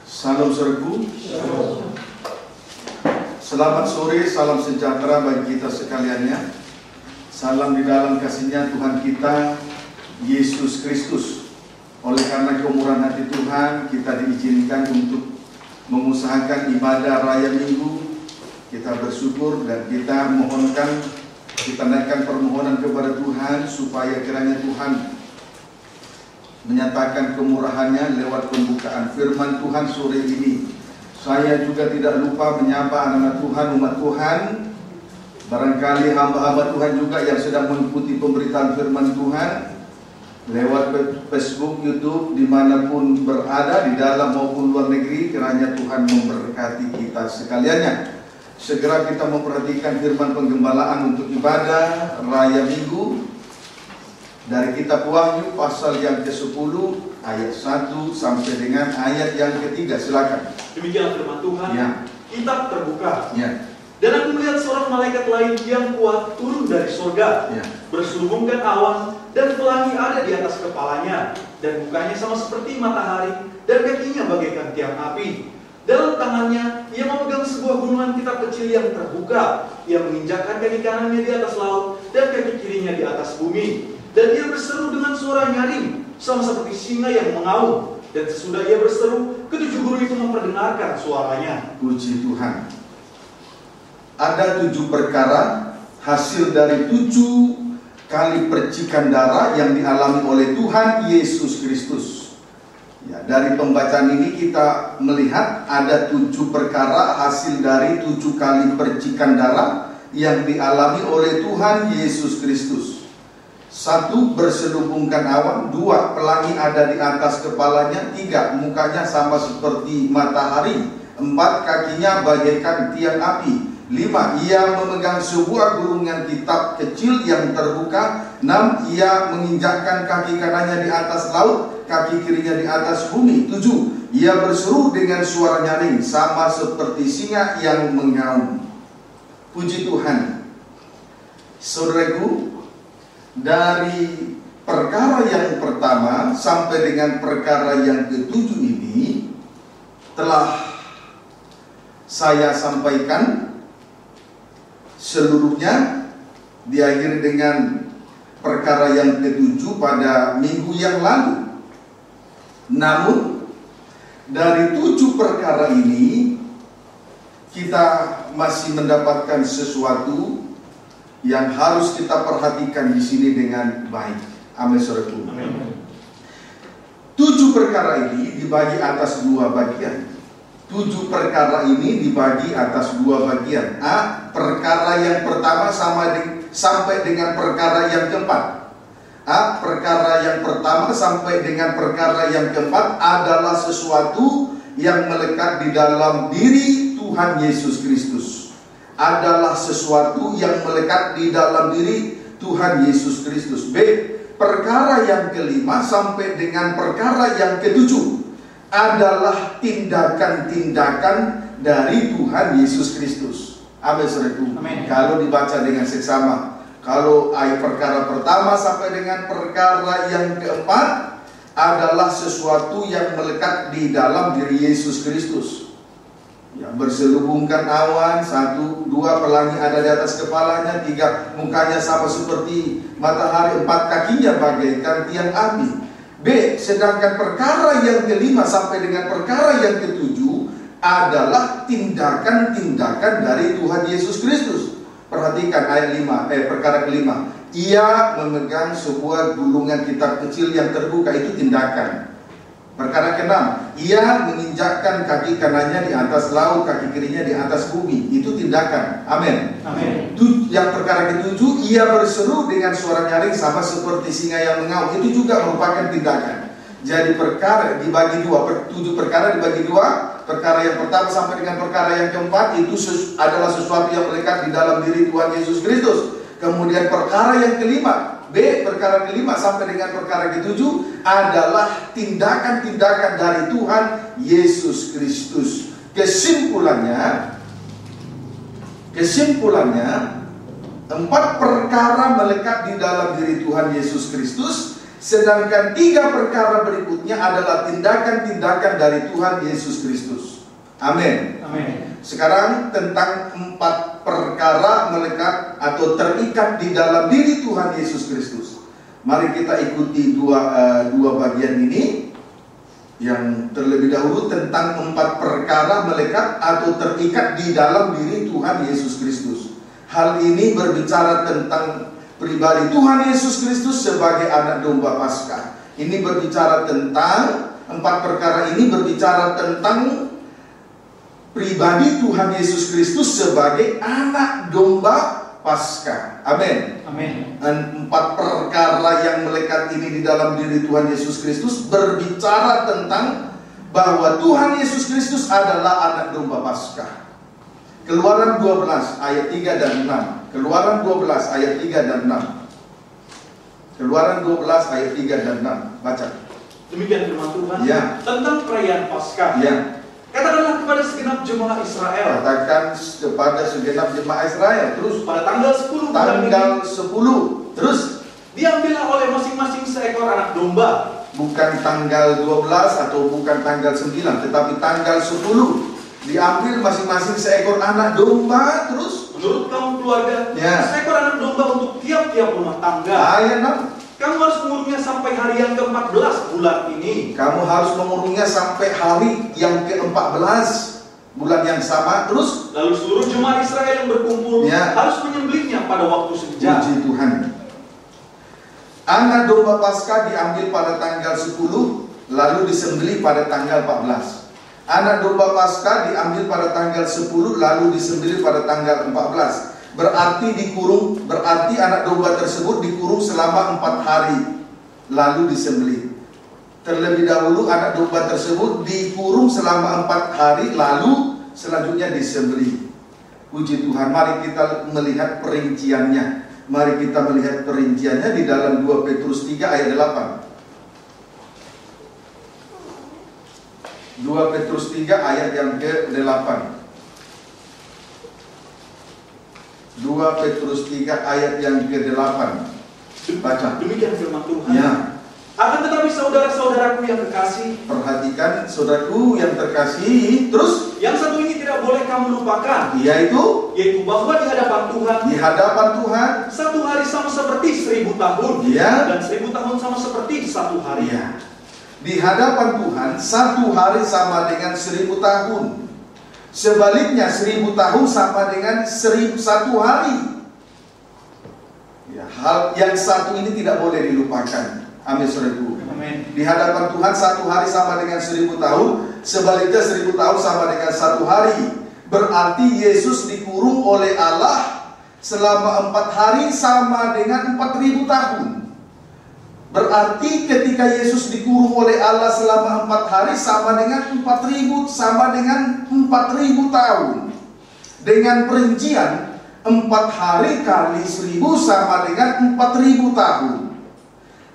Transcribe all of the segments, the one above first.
Salam serbu. Selamat sore, salam sejahtera bagi kita sekaliannya. Salam di dalam kasih-Nya Tuhan kita Yesus Kristus. Oleh karena kemurahan hati Tuhan, kita diizinkan untuk mengusahakan ibadah raya Minggu. Kita bersyukur dan kita mohonkan, kita naikkan permohonan kepada Tuhan supaya kiranya Tuhan menyatakan kemurahannya lewat pembukaan firman Tuhan sore ini. Saya juga tidak lupa menyapa anak-anak Tuhan, umat Tuhan. Barangkali hamba-hamba Tuhan juga yang sedang mengikuti pemberitaan firman Tuhan lewat Facebook, YouTube, dimanapun berada, di dalam maupun luar negeri. Kiranya Tuhan memberkati kita sekaliannya. Segera kita memperhatikan firman penggembalaan untuk ibadah raya Minggu dari kitab Wahyu pasal yang ke-10 ayat 1 sampai dengan ayat yang ke-3. Silakan. Demikian firman Tuhan. Ya. Kitab terbuka. Ya. Dan aku melihat seorang malaikat lain yang kuat turun dari surga, Ya. berselubungkan awan dan pelangi ada di atas kepalanya, dan mukanya sama seperti matahari, dan kakinya bagaikan tiang api. Dalam tangannya ia memegang sebuah gunungan kitab kecil yang terbuka. Ia menginjakkan kaki kanannya di atas laut dan kaki kirinya di atas bumi. Dan ia berseru dengan suara nyaring, sama seperti singa yang mengaum. Dan sesudah ia berseru, ketujuh guru itu memperdengarkan suaranya. Puji Tuhan. Ada 7 perkara hasil dari 7 kali percikan darah yang dialami oleh Tuhan Yesus Kristus. Ya, dari pembacaan ini kita melihat ada 7 perkara hasil dari 7 kali percikan darah yang dialami oleh Tuhan Yesus Kristus. 1. Berselubungkan awan. 2. Pelangi ada di atas kepalanya. 3. Mukanya sama seperti matahari. 4. Kakinya bagaikan tiang api. 5. Ia memegang sebuah gulungan kitab kecil yang terbuka. 6. Ia menginjakkan kaki kanannya di atas laut, kaki kirinya di atas bumi. 7. Ia berseru dengan suara nyaring, sama seperti singa yang mengaum. Puji Tuhan. Saudaraku, dari perkara yang pertama sampai dengan perkara yang ke-7 ini telah saya sampaikan seluruhnya, diakhiri dengan perkara yang ke-7 pada minggu yang lalu. Namun dari 7 perkara ini kita masih mendapatkan sesuatu yang harus kita perhatikan di sini dengan baik. Amin, saudaraku. 7 perkara ini dibagi atas 2 bagian. 7 perkara ini dibagi atas 2 bagian. A. Perkara yang pertama sampai dengan perkara yang keempat. A. Perkara yang pertama sampai dengan perkara yang keempat adalah sesuatu yang melekat di dalam diri Tuhan Yesus Kristus. Adalah sesuatu yang melekat di dalam diri Tuhan Yesus Kristus. B. Perkara yang kelima sampai dengan perkara yang ke-7 adalah tindakan-tindakan dari Tuhan Yesus Kristus. Amin, saudaraku. Kalau dibaca dengan seksama, kalau ayat perkara pertama sampai dengan perkara yang keempat adalah sesuatu yang melekat di dalam diri Yesus Kristus. Ya, berselubungkan awan. 1, 2, pelangi ada di atas kepalanya. 3, mukanya sama seperti matahari. 4, kakinya bagaikan tiang api. B. Sedangkan perkara yang kelima sampai dengan perkara yang ke-7 adalah tindakan-tindakan dari Tuhan Yesus Kristus. Perhatikan ayat 5, perkara kelima. Ia memegang sebuah gulungan kitab kecil yang terbuka, itu tindakan. Perkara ke-6, ia menginjakkan kaki kanannya di atas laut, kaki kirinya di atas bumi, itu tindakan. Amin. Amin. Yang perkara ke-7, ia berseru dengan suara nyaring sama seperti singa yang mengaum, itu juga merupakan tindakan. Jadi perkara dibagi 2, 7 perkara dibagi 2. Perkara yang pertama sampai dengan perkara yang keempat itu adalah sesuatu yang melekat di dalam diri Tuhan Yesus Kristus. Kemudian perkara yang kelima, B, perkara kelima sampai dengan perkara ke-7 adalah tindakan-tindakan dari Tuhan Yesus Kristus. Kesimpulannya 4 perkara melekat di dalam diri Tuhan Yesus Kristus Sedangkan 3 perkara berikutnya adalah tindakan-tindakan dari Tuhan Yesus Kristus. Amin. Amin. Sekarang tentang 4 perkara melekat atau terikat di dalam diri Tuhan Yesus Kristus. Mari kita ikuti dua bagian ini. Yang terlebih dahulu tentang 4 perkara melekat atau terikat di dalam diri Tuhan Yesus Kristus. Hal ini berbicara tentang pribadi Tuhan Yesus Kristus sebagai anak domba Paskah. Ini berbicara tentang 4 perkara ini berbicara tentang pribadi Tuhan Yesus Kristus sebagai anak domba Paskah. Amin. Amin. 4 perkara yang melekat ini di dalam diri Tuhan Yesus Kristus berbicara tentang bahwa Tuhan Yesus Kristus adalah anak domba Paskah. Keluaran 12 ayat 3 dan 6. Keluaran 12 ayat 3 dan 6. Keluaran 12 ayat 3 dan 6. Baca. Demikian firman Tuhan tentang perayaan Paskah. Katakanlah kepada segenap jemaah Israel. Katakan kepada segenap jemaah Israel. Terus pada tanggal 10 tanggal 10. Terus diambillah oleh masing-masing seekor anak domba. Bukan tanggal 12 atau bukan tanggal 9, tetapi tanggal 10. Diambil masing-masing seekor anak domba. Terus menurut kaum keluarga, seekor anak domba untuk tiap-tiap rumah tangga. Ayat 6. Kamu harus mengurungnya sampai hari yang ke-14 bulan ini. Kamu harus mengurungnya sampai hari yang ke-14 bulan yang sama. Terus lalu seluruh jemaah Israel yang berkumpul harus menyembelihnya pada waktu senja. Puji Tuhan. Anak domba Paskah diambil pada tanggal 10, lalu disembelih pada tanggal 14. Anak domba Paskah diambil pada tanggal 10, lalu disembelih pada tanggal 14. Berarti anak domba tersebut dikurung selama 4 hari, lalu disembelih. Terlebih dahulu anak domba tersebut dikurung selama 4 hari, lalu selanjutnya disembelih. Puji Tuhan. Mari kita melihat perinciannya. Mari kita melihat perinciannya di dalam 2 Petrus 3 ayat 8. 2 Petrus 3 ayat yang ke-8. 2 Petrus 3 ayat yang ke-8. Baca. Demikian firman Tuhan. Akan tetapi saudara-saudaraku yang terkasih, perhatikan saudaraku yang terkasih. Terus yang satu ini tidak boleh kamu lupakan, yaitu bahwa di hadapan Tuhan, 1 hari sama seperti 1000 tahun, dan 1000 tahun sama seperti 1 hari. Di hadapan Tuhan 1 hari sama dengan 1000 tahun. Sebaliknya 1000 tahun sama dengan 1 hari. Hal yang satu ini tidak boleh dilupakan. Amin, saudaraku. Di hadapan Tuhan 1 hari sama dengan 1000 tahun. Sebaliknya 1000 tahun sama dengan 1 hari. Berarti Yesus dikurung oleh Allah selama 4 hari sama dengan 4000 tahun. Berarti ketika Yesus dikurung oleh Allah selama 4 hari sama dengan 4000 tahun. Dengan perincian 4 hari kali 1000 sama dengan 4000 tahun.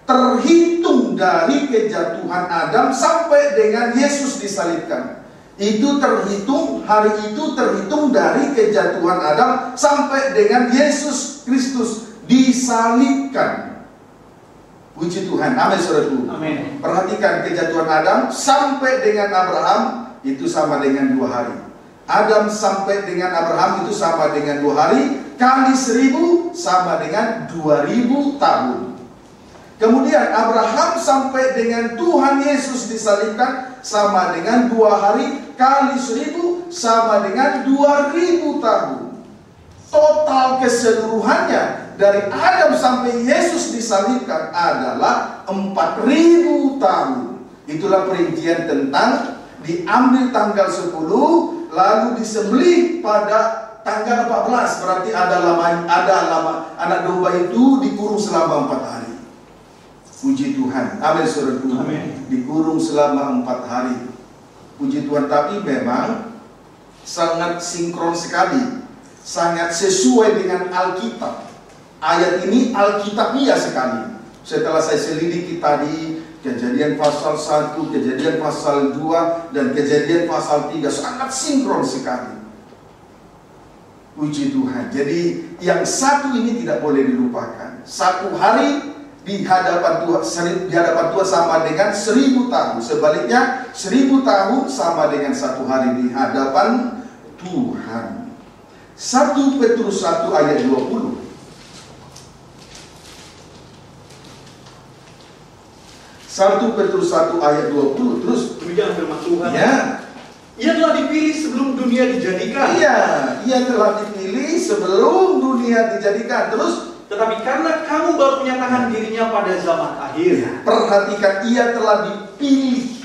Terhitung dari kejatuhan Adam sampai dengan Yesus disalibkan. Itu terhitung, hari itu terhitung dari kejatuhan Adam sampai dengan Yesus Kristus disalibkan. Puji Tuhan. Amin, saudaraku. Amin. Perhatikan kejatuhan Adam sampai dengan Abraham itu sama dengan 2 hari. Adam sampai dengan Abraham itu sama dengan 2 hari kali 1000 sama dengan 2000 tahun. Kemudian Abraham sampai dengan Tuhan Yesus disalibkan sama dengan 2 hari kali 1000 sama dengan 2000 tahun. Total keseluruhannya dari Adam sampai Yesus disalibkan adalah 4000 tahun. Itulah perincian tentang diambil tanggal 10 lalu disembelih pada tanggal 14. Berarti ada lama anak domba itu dikurung selama 4 hari. Puji Tuhan. Amin, saudaraku. Dikurung selama 4 hari. Puji Tuhan. Tapi memang sangat sinkron sekali, sangat sesuai dengan Alkitab. Ayat ini Alkitabiah sekali. Setelah saya selidiki tadi Kejadian pasal 1, Kejadian pasal 2, dan Kejadian pasal 3 sangat sinkron sekali. Puji Tuhan. Jadi yang satu ini tidak boleh dilupakan. 1 hari di hadapan Tuhan sama dengan 1000 tahun. Sebaliknya 1000 tahun sama dengan 1 hari di hadapan Tuhan. 1 Petrus 1 ayat 20. 1 Petrus 1 ayat 20. Terus demikian firman Tuhan. Ya. Ia telah dipilih sebelum dunia dijadikan. Iya, ia telah dipilih sebelum dunia dijadikan. Terus tetapi karena kamu baru menyatakan dirinya pada zaman akhir. Perhatikan, ia telah dipilih.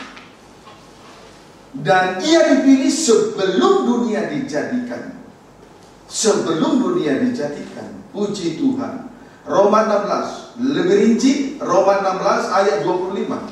Dan ia dipilih sebelum dunia dijadikan. Sebelum dunia dijadikan. Puji Tuhan. Roma 16, lebih rinci, Roma 16 ayat 25.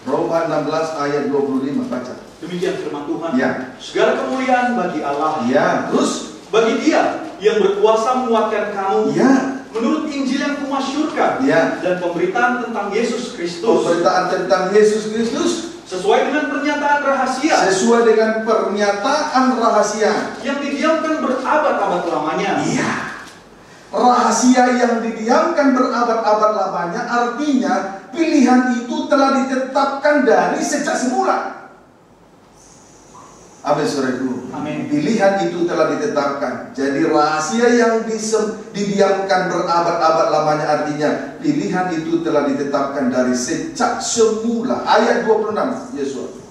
Roma 16 ayat 25, baca. Demikian firman Tuhan. Ya. Segala kemuliaan bagi Allah. Ya, terus bagi Dia yang berkuasa menguatkan kamu. Ya. Menurut Injil yang kumasyurkan. Ya. Dan pemberitaan tentang Yesus Kristus. Pemberitaan tentang Yesus Kristus sesuai dengan pernyataan rahasia. Sesuai dengan pernyataan rahasia yang didiamkan berabad-abad lamanya. Iya. Rahasia yang didiamkan berabad-abad lamanya artinya pilihan itu telah ditetapkan dari sejak semula. Amin, saudaraku. Amin. Pilihan itu telah ditetapkan. Jadi rahasia yang didiamkan berabad-abad lamanya artinya pilihan itu telah ditetapkan dari sejak semula. Ayat 26, Yesus.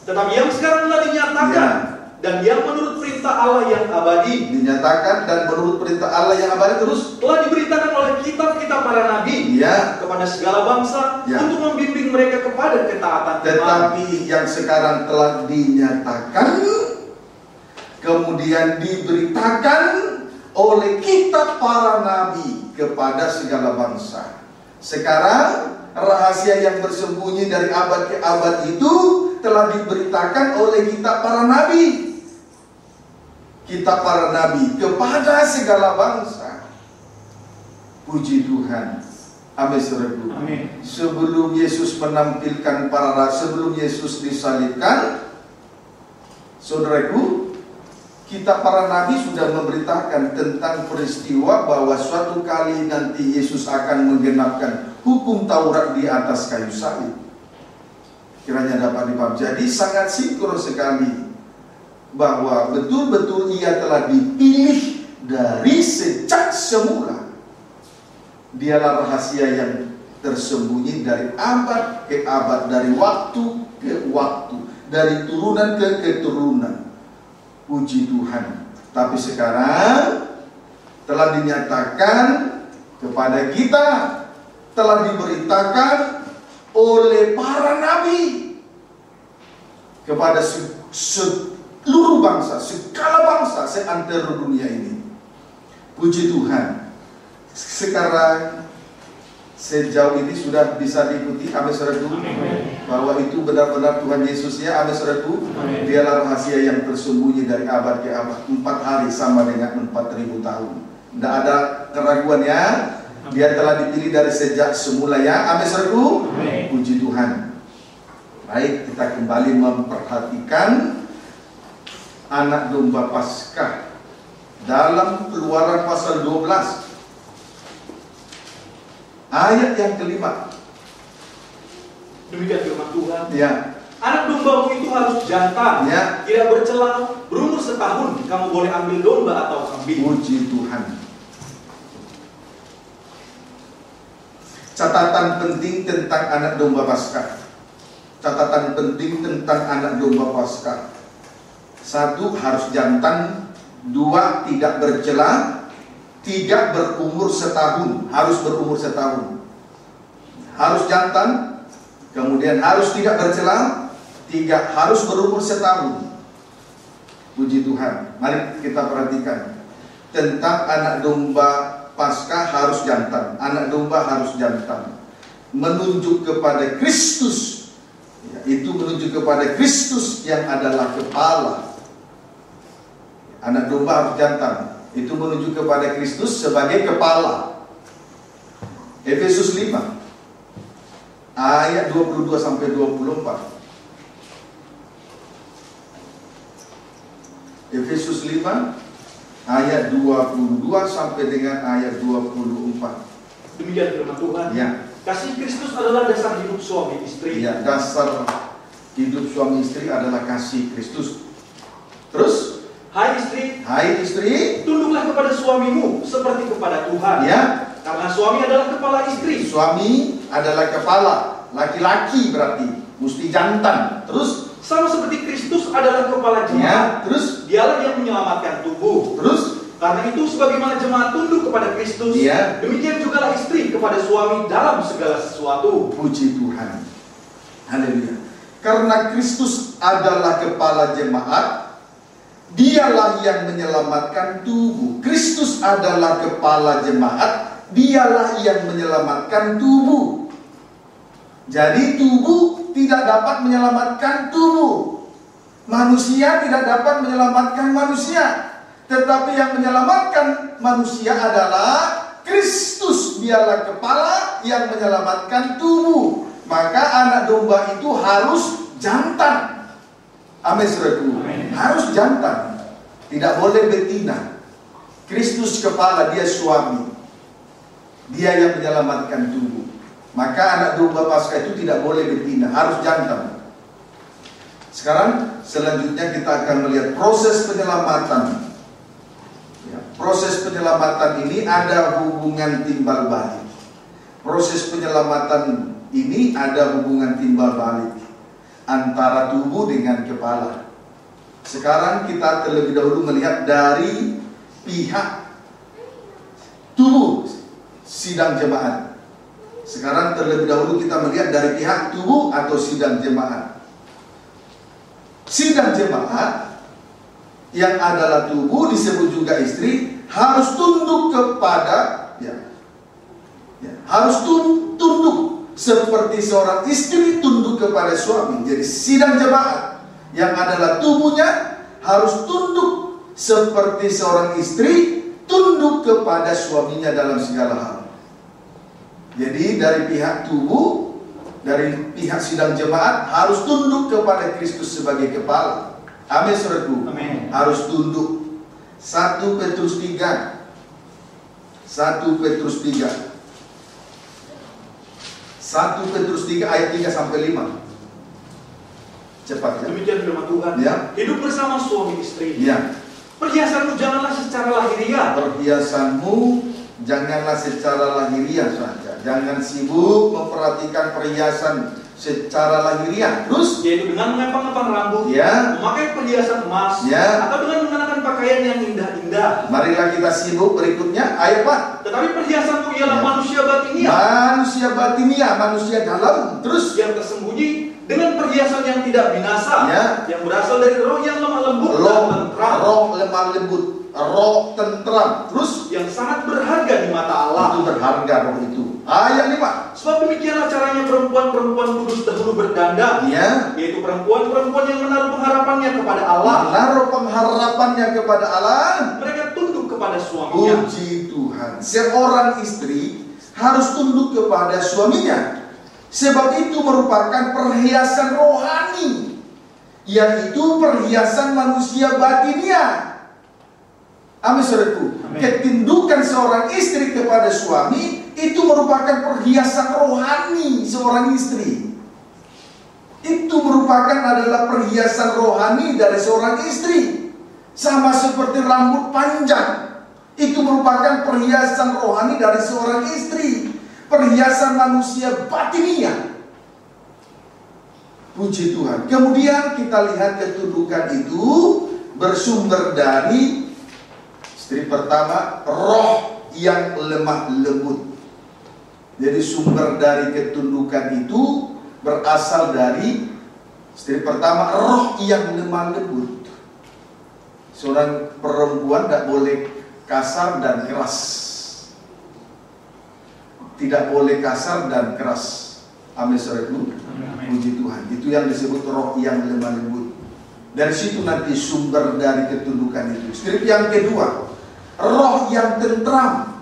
Tetapi yang sekarang telah dinyatakan dan yang menurut perintah Allah yang abadi. Dinyatakan dan menurut perintah Allah yang abadi terus telah diberitakan oleh kitab-kitab para nabi kepada segala bangsa untuk membimbing mereka kepada ketaatan. Tetapi yang sekarang telah dinyatakan kemudian diberitakan oleh kitab para nabi kepada segala bangsa. Sekarang rahasia yang bersembunyi dari abad ke abad itu telah diberitakan oleh kitab para nabi. Kitab para nabi kepada segala bangsa. Puji Tuhan. Amin, saudaraku. Amin. Sebelum Yesus menampilkan sebelum Yesus disalibkan, saudaraku, kitab para nabi sudah memberitakan tentang peristiwa bahwa suatu kali nanti Yesus akan menggenapkan hukum Taurat di atas kayu salib. Kiranya dapat dipahami. Jadi sangat sinkron sekali bahwa betul-betul ia telah dipilih dari sejak semula. Dialah rahasia yang tersembunyi dari abad ke abad, dari waktu ke waktu, dari turunan ke keturunan. Puji Tuhan. Tapi sekarang telah dinyatakan kepada kita, telah diberitakan oleh para nabi kepada seluruh bangsa, segala bangsa seantero dunia ini. Puji Tuhan. Sekarang sejauh ini sudah bisa diikuti, amin saudaraku, bahwa itu benar-benar Tuhan Yesus ya, amin saudaraku. Dialah rahasia yang tersembunyi dari abad ke abad. 4 hari sama dengan 4000 tahun. Tidak ada keraguan ya. Dia telah dipilih dari sejak semula ya, amin saudaraku. Puji Tuhan. Baik, kita kembali memperhatikan anak domba Paskah dalam Keluaran pasal 12 ayat yang kelima. Demikian firman Tuhan. Ya. Anak dombamu itu harus jantan, tidak bercela, berumur setahun. Kamu boleh ambil domba atau kambing. Puji Tuhan. Catatan penting tentang anak domba Paskah. Catatan penting tentang anak domba Paskah. 1, harus jantan. 2, tidak bercela. 3, berumur setahun. Harus berumur setahun. Harus jantan. Kemudian harus tidak bercela. 3, harus berumur setahun. Puji Tuhan. Mari kita perhatikan tentang anak domba Paskah harus jantan. Anak domba harus jantan. Menunjuk kepada Kristus. Ya, itu menunjuk kepada Kristus yang adalah kepala. Anak domba harus jantan. Itu menunjuk kepada Kristus sebagai kepala. Efesus 5 ayat 22 sampai 24. Efesus 5 ayat 22 sampai dengan ayat 24. Demikian firman Tuhan. Ya. Kasih Kristus adalah dasar hidup suami istri. Ya, dasar hidup suami istri adalah kasih Kristus. Terus, Hai istri, tunduklah kepada suamimu seperti kepada Tuhan. Ya. Karena suami adalah kepala istri. Suami adalah kepala, laki-laki berarti, mesti jantan. Terus, sama seperti Kristus adalah kepala jemaat. Ya. Terus, Dialah yang menyelamatkan tubuh. Terus, Karena itu sebagaimana jemaat tunduk kepada Kristus, Ya. demikian jugalah istri kepada suami dalam segala sesuatu. Puji Tuhan. Haleluya. Karena Kristus adalah kepala jemaat, dialah yang menyelamatkan tubuh. Kristus adalah kepala jemaat, dialah yang menyelamatkan tubuh. Jadi tubuh tidak dapat menyelamatkan tubuh. Manusia tidak dapat menyelamatkan manusia. Tetapi yang menyelamatkan manusia adalah Kristus. Dialah kepala yang menyelamatkan tubuh. Maka anak domba itu harus jantan. Amin, saudaraku. Harus jantan. Tidak boleh betina. Kristus kepala, dia suami. Dia yang menyelamatkan tubuh. Maka anak domba Paskah itu tidak boleh betina, harus jantan. Sekarang selanjutnya kita akan melihat proses penyelamatan. Proses penyelamatan ini ada hubungan timbal balik. Proses penyelamatan ini ada hubungan timbal balik antara tubuh dengan kepala. Sekarang kita terlebih dahulu melihat dari pihak tubuh sidang jemaat. Sekarang terlebih dahulu kita melihat dari pihak tubuh atau sidang jemaat. Sidang jemaat yang adalah tubuh disebut juga istri harus tunduk kepada harus tunduk seperti seorang istri tunduk kepada suami. Jadi sidang jemaat yang adalah tubuhnya harus tunduk seperti seorang istri tunduk kepada suaminya dalam segala hal. Jadi dari pihak tubuh, dari pihak sidang jemaat harus tunduk kepada Kristus sebagai kepala. Amin, saudaraku. Amin. Harus tunduk. 1 Petrus 3. 1 Petrus 3. 1 Petrus 3 ayat 3 sampai 5. Cepat ya. Demikian firman Tuhan. Ya. Hidup bersama suami istri. Ya. Perhiasanmu janganlah secara lahiriah. Perhiasanmu janganlah secara lahiriah saja. Jangan sibuk memperhatikan perhiasan secara lahiriah. Terus, yaitu dengan mengepang-epang rambut, Ya. memakai perhiasan emas, Ya. atau dengan mengenakan pakaian yang indah-indah. marilah kita sibuk berikutnya. Ayo Pak. Tetapi perhiasanmu ialah Ya. manusia batiniah, Manusia batiniah, manusia dalam. Terus, yang tersembunyi dengan perhiasan yang tidak binasa, Ya. yang berasal dari roh yang lemah lembut dan tentram, roh lemah lembut, roh tentram. Terus, yang sangat berharga di mata Allah. itu berharga roh itu. Ayat 5. Sebab demikianlah caranya perempuan-perempuan kudus dahulu berdandang, Ya. yaitu perempuan-perempuan yang menaruh pengharapannya kepada Allah. Menaruh pengharapannya kepada Allah. Mereka tunduk kepada suaminya. Puji Tuhan. Seorang istri harus tunduk kepada suaminya. Sebab itu merupakan perhiasan rohani, yaitu perhiasan manusia batiniah. Amin, saudaraku. Ketundukan seorang istri kepada suami itu merupakan perhiasan rohani seorang istri. Itu merupakan adalah perhiasan rohani dari seorang istri. Sama seperti rambut panjang, itu merupakan perhiasan rohani dari seorang istri. Perhiasan manusia batiniah. Puji Tuhan. Kemudian kita lihat ketundukan itu bersumber dari istri pertama, roh yang lemah lembut. Jadi sumber dari ketundukan itu berasal dari istri pertama, roh yang lemah lembut. Seorang perempuan tidak boleh kasar dan keras. Tidak boleh kasar dan keras. Amin, saudaraku. Puji Tuhan. Itu yang disebut roh yang lemah lembut. Dari situ nanti sumber dari ketundukan itu. Strip yang kedua, roh yang tentram.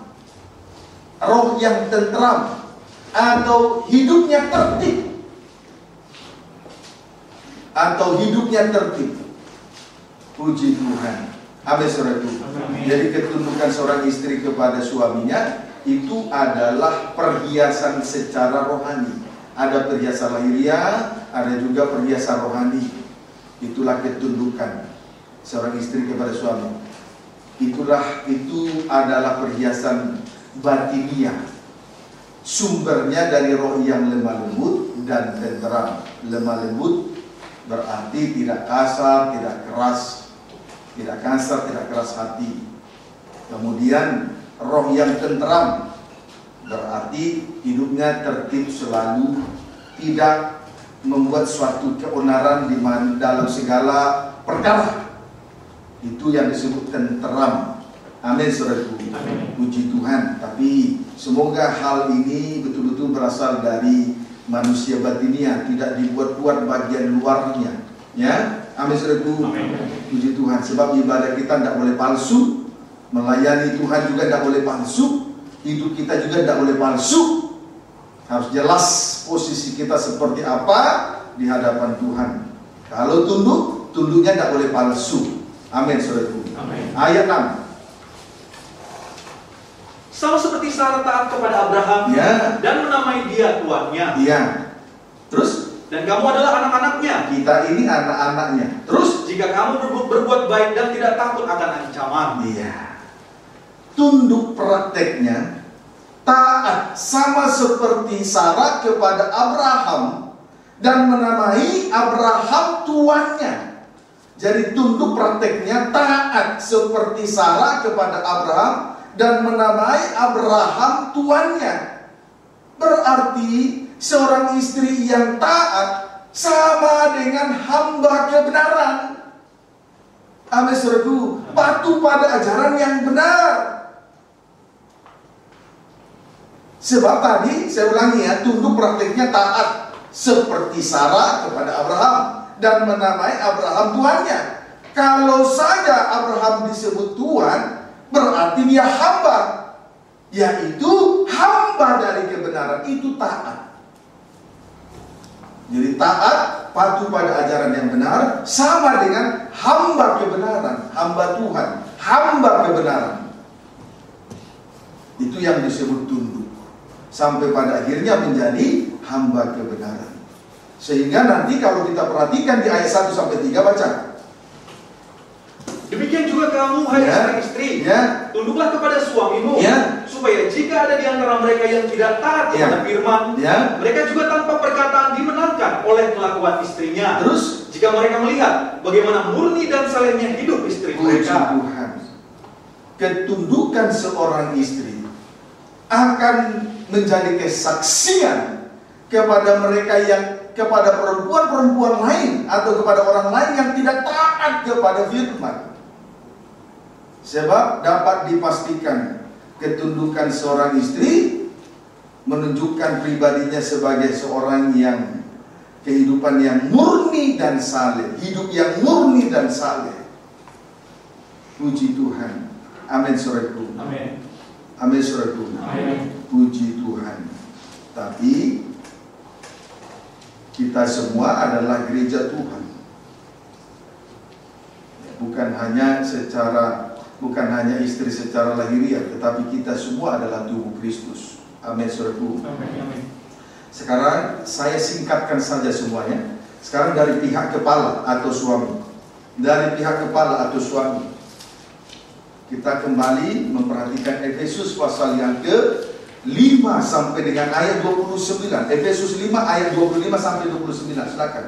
Roh yang tentram atau hidupnya tertib. Atau hidupnya tertib. Puji Tuhan. Amin, saudaraku. Jadi ketundukan seorang istri kepada suaminya itu adalah perhiasan secara rohani. Ada perhiasan lahiriah, ada juga perhiasan rohani. Itulah ketundukan seorang istri kepada suami. Itu adalah perhiasan batiniah. Sumbernya dari roh yang lemah lembut dan tenteram. Lemah lembut berarti tidak kasar, tidak keras, tidak kasar, tidak keras hati. Kemudian roh yang tenteram berarti hidupnya tertib selalu, tidak membuat suatu keonaran dalam segala perkara. Itu yang disebut tenteram. Amin, saudaraku. Puji Tuhan. Tapi semoga hal ini betul-betul berasal dari manusia batiniah, tidak dibuat-buat bagian luarnya. Ya, amin, saudaraku. Puji Tuhan. Sebab ibadah kita tidak boleh palsu, melayani Tuhan juga tidak boleh palsu, hidup kita juga tidak boleh palsu. Harus jelas posisi kita seperti apa di hadapan Tuhan. Kalau tunduknya tidak boleh palsu. Amin, saudaraku. Ayat 6. Sama seperti Sarah taat kepada Abraham dan menamai dia tuannya. Iya. Terus? Dan kamu adalah anak-anaknya. Kita ini anak-anaknya. Terus? Jika kamu berbuat baik dan tidak takut akan ancaman. Iya. Tunduk prakteknya taat sama seperti Sarah kepada Abraham dan menamai Abraham tuannya. Jadi tunduk prakteknya taat seperti Sarah kepada Abraham dan menamai Abraham tuannya. Berarti seorang istri yang taat sama dengan hamba kebenaran. Amin, saudaraku. Patuh pada ajaran yang benar. Sebab tadi saya ulangi ya, tunduk prakteknya taat seperti Sarah kepada Abraham dan menamai Abraham tuannya. Kalau saja Abraham disebut tuan, berarti dia hamba, yaitu hamba dari kebenaran, itu taat. Jadi taat, patuh pada ajaran yang benar, sama dengan hamba kebenaran, hamba Tuhan, hamba kebenaran. Itu yang disebut tunduk. Sampai pada akhirnya menjadi hamba kebenaran. Sehingga nanti kalau kita perhatikan di ayat 1-3 baca. Demikian juga kamu, hai istri-istri, tunduklah kepada suamimu, supaya jika ada di antara mereka yang tidak taat kepada firman, mereka juga tanpa perkataan dimenangkan oleh kelakuan istrinya. Terus, jika mereka melihat bagaimana murni dan salehnya hidup istri mereka. Tuhan. Ketundukan seorang istri akan menjadi kesaksian kepada mereka kepada perempuan-perempuan lain atau kepada orang lain yang tidak taat kepada firman. Sebab dapat dipastikan ketundukan seorang istri menunjukkan pribadinya sebagai seorang yang kehidupan yang murni dan saleh, hidup yang murni dan saleh. Puji Tuhan. Amin, saudaraku. Amin. Amin, saudaraku. Amin. Puji Tuhan. Tapi kita semua adalah gereja Tuhan. Bukan hanya istri secara lahiriah, tetapi kita semua adalah tubuh Kristus. Amin, saudaraku. Amin. Sekarang saya singkatkan saja semuanya. Sekarang dari pihak kepala atau suami. Dari pihak kepala atau suami. Kita kembali memperhatikan Efesus pasal yang ke-5 sampai dengan ayat 29. Efesus 5 ayat 25 sampai 29. Silakan.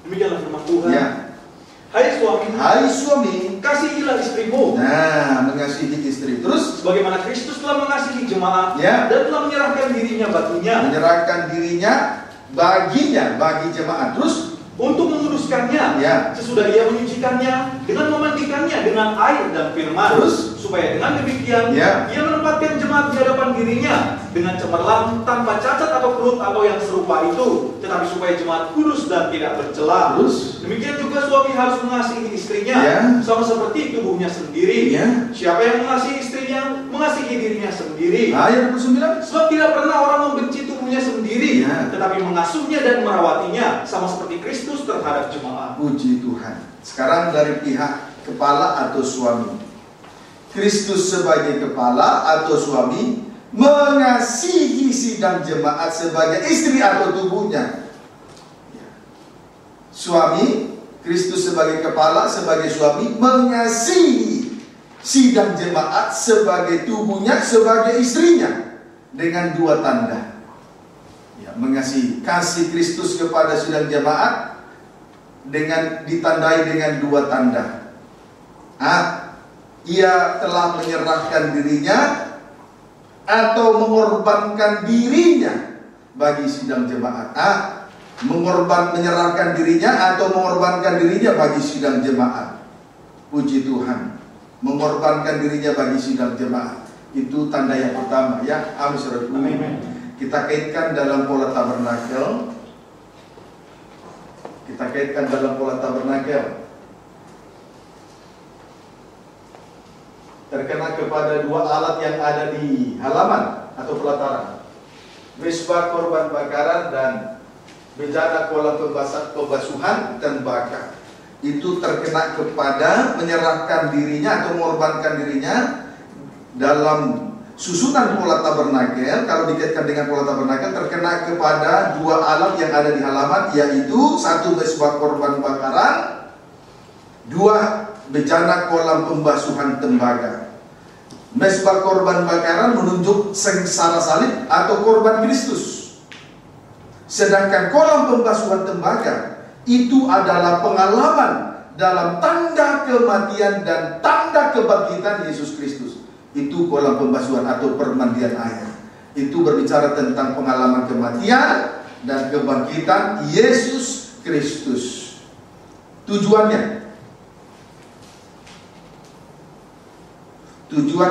Demikianlah firman Tuhan. Ya. Hai suami, kasihilah istrimu. Nah, mengasihi istri. Terus, sebagaimana Kristus telah mengasihi jemaat dan telah menyerahkan dirinya baginya. Menyerahkan dirinya baginya, bagi jemaat. Terus, untuk menguduskannya, sesudah ia menyucikannya dengan memandikannya dengan air dan firman. Terus, supaya dengan demikian ia menempatkan jemaat di hadapan dirinya dengan cemerlang, tanpa cacat atau kerut atau yang serupa itu, tetapi supaya jemaat kudus dan tidak bercela. Terus, demikian juga suami harus mengasihi istrinya sama seperti tubuhnya sendiri. Siapa yang mengasihi istrinya mengasihi dirinya sendiri. Ayat 29. Sebab tidak pernah orang membenci tubuhnya sendiri, tetapi mengasuhnya dan merawatinya sama seperti Kristus terhadap jemaat. Puji Tuhan. Sekarang dari pihak kepala atau suami. Kristus sebagai kepala atau suami mengasihi sidang jemaat sebagai istri atau tubuhnya. Suami, Kristus sebagai kepala, sebagai suami mengasihi sidang jemaat sebagai tubuhnya, sebagai istrinya, dengan dua tanda. Mengasihi, kasih Kristus kepada sidang jemaat dengan ditandai dengan dua tanda. Ia telah menyerahkan dirinya atau mengorbankan dirinya bagi sidang jemaat. Menyerahkan dirinya atau mengorbankan dirinya bagi sidang jemaat. Puji Tuhan. Mengorbankan dirinya bagi sidang jemaat. Itu tanda yang pertama, ya. Amin. Kita kaitkan dalam pola tabernakel. Terkena kepada dua alat yang ada di halaman atau pelataran. Mezbah korban bakaran dan bejana kolam pembasuhan tembaga. Itu terkena kepada menyerahkan dirinya atau mengorbankan dirinya dalam susunan pola tabernakel. Kalau dikaitkan dengan pola tabernakel, terkena kepada dua alat yang ada di halaman, yaitu satu mezbah korban bakaran, dua bejana kolam pembasuhan tembaga. Mezbah korban bakaran menunjuk sengsara salib atau korban Kristus. Sedangkan kolam pembasuhan tembaga itu adalah pengalaman dalam tanda kematian dan tanda kebangkitan Yesus Kristus. Itu kolam pembasuhan atau permandian air. Itu berbicara tentang pengalaman kematian dan kebangkitan Yesus Kristus. Tujuan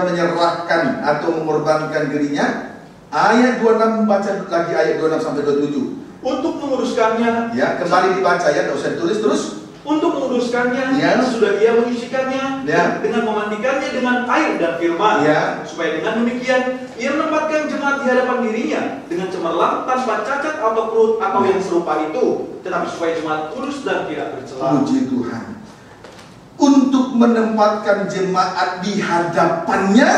menyerahkan atau mengorbankan dirinya. Ayat 26, baca lagi ayat 26 sampai 27. Untuk menguruskannya, ya, kembali dibaca ya, tidak usah ditulis terus. Untuk menguruskannya, ya, sudah ia menyucikannya, ya, dengan memandikannya dengan air dan firman, ya, supaya dengan demikian ia menempatkan jemaat di hadapan dirinya dengan cemerlang, tanpa cacat atau kerut atau yang serupa itu, tetapi supaya jemaat kudus dan tidak bercela. Puji Tuhan. Untuk menempatkan jemaat di hadapannya,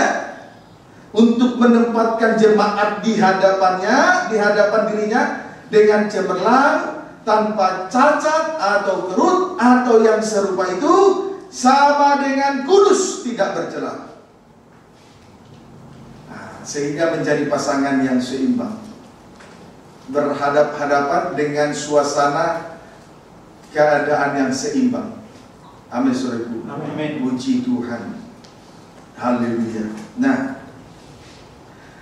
di hadapan dirinya dengan cemerlang, tanpa cacat atau kerut atau yang serupa itu, sama dengan kudus, tidak bercela. Sehingga menjadi pasangan yang seimbang, berhadap-hadapan dengan suasana keadaan yang seimbang. Amin, saudaraku. Amin. Puji Tuhan. Haleluya. Nah,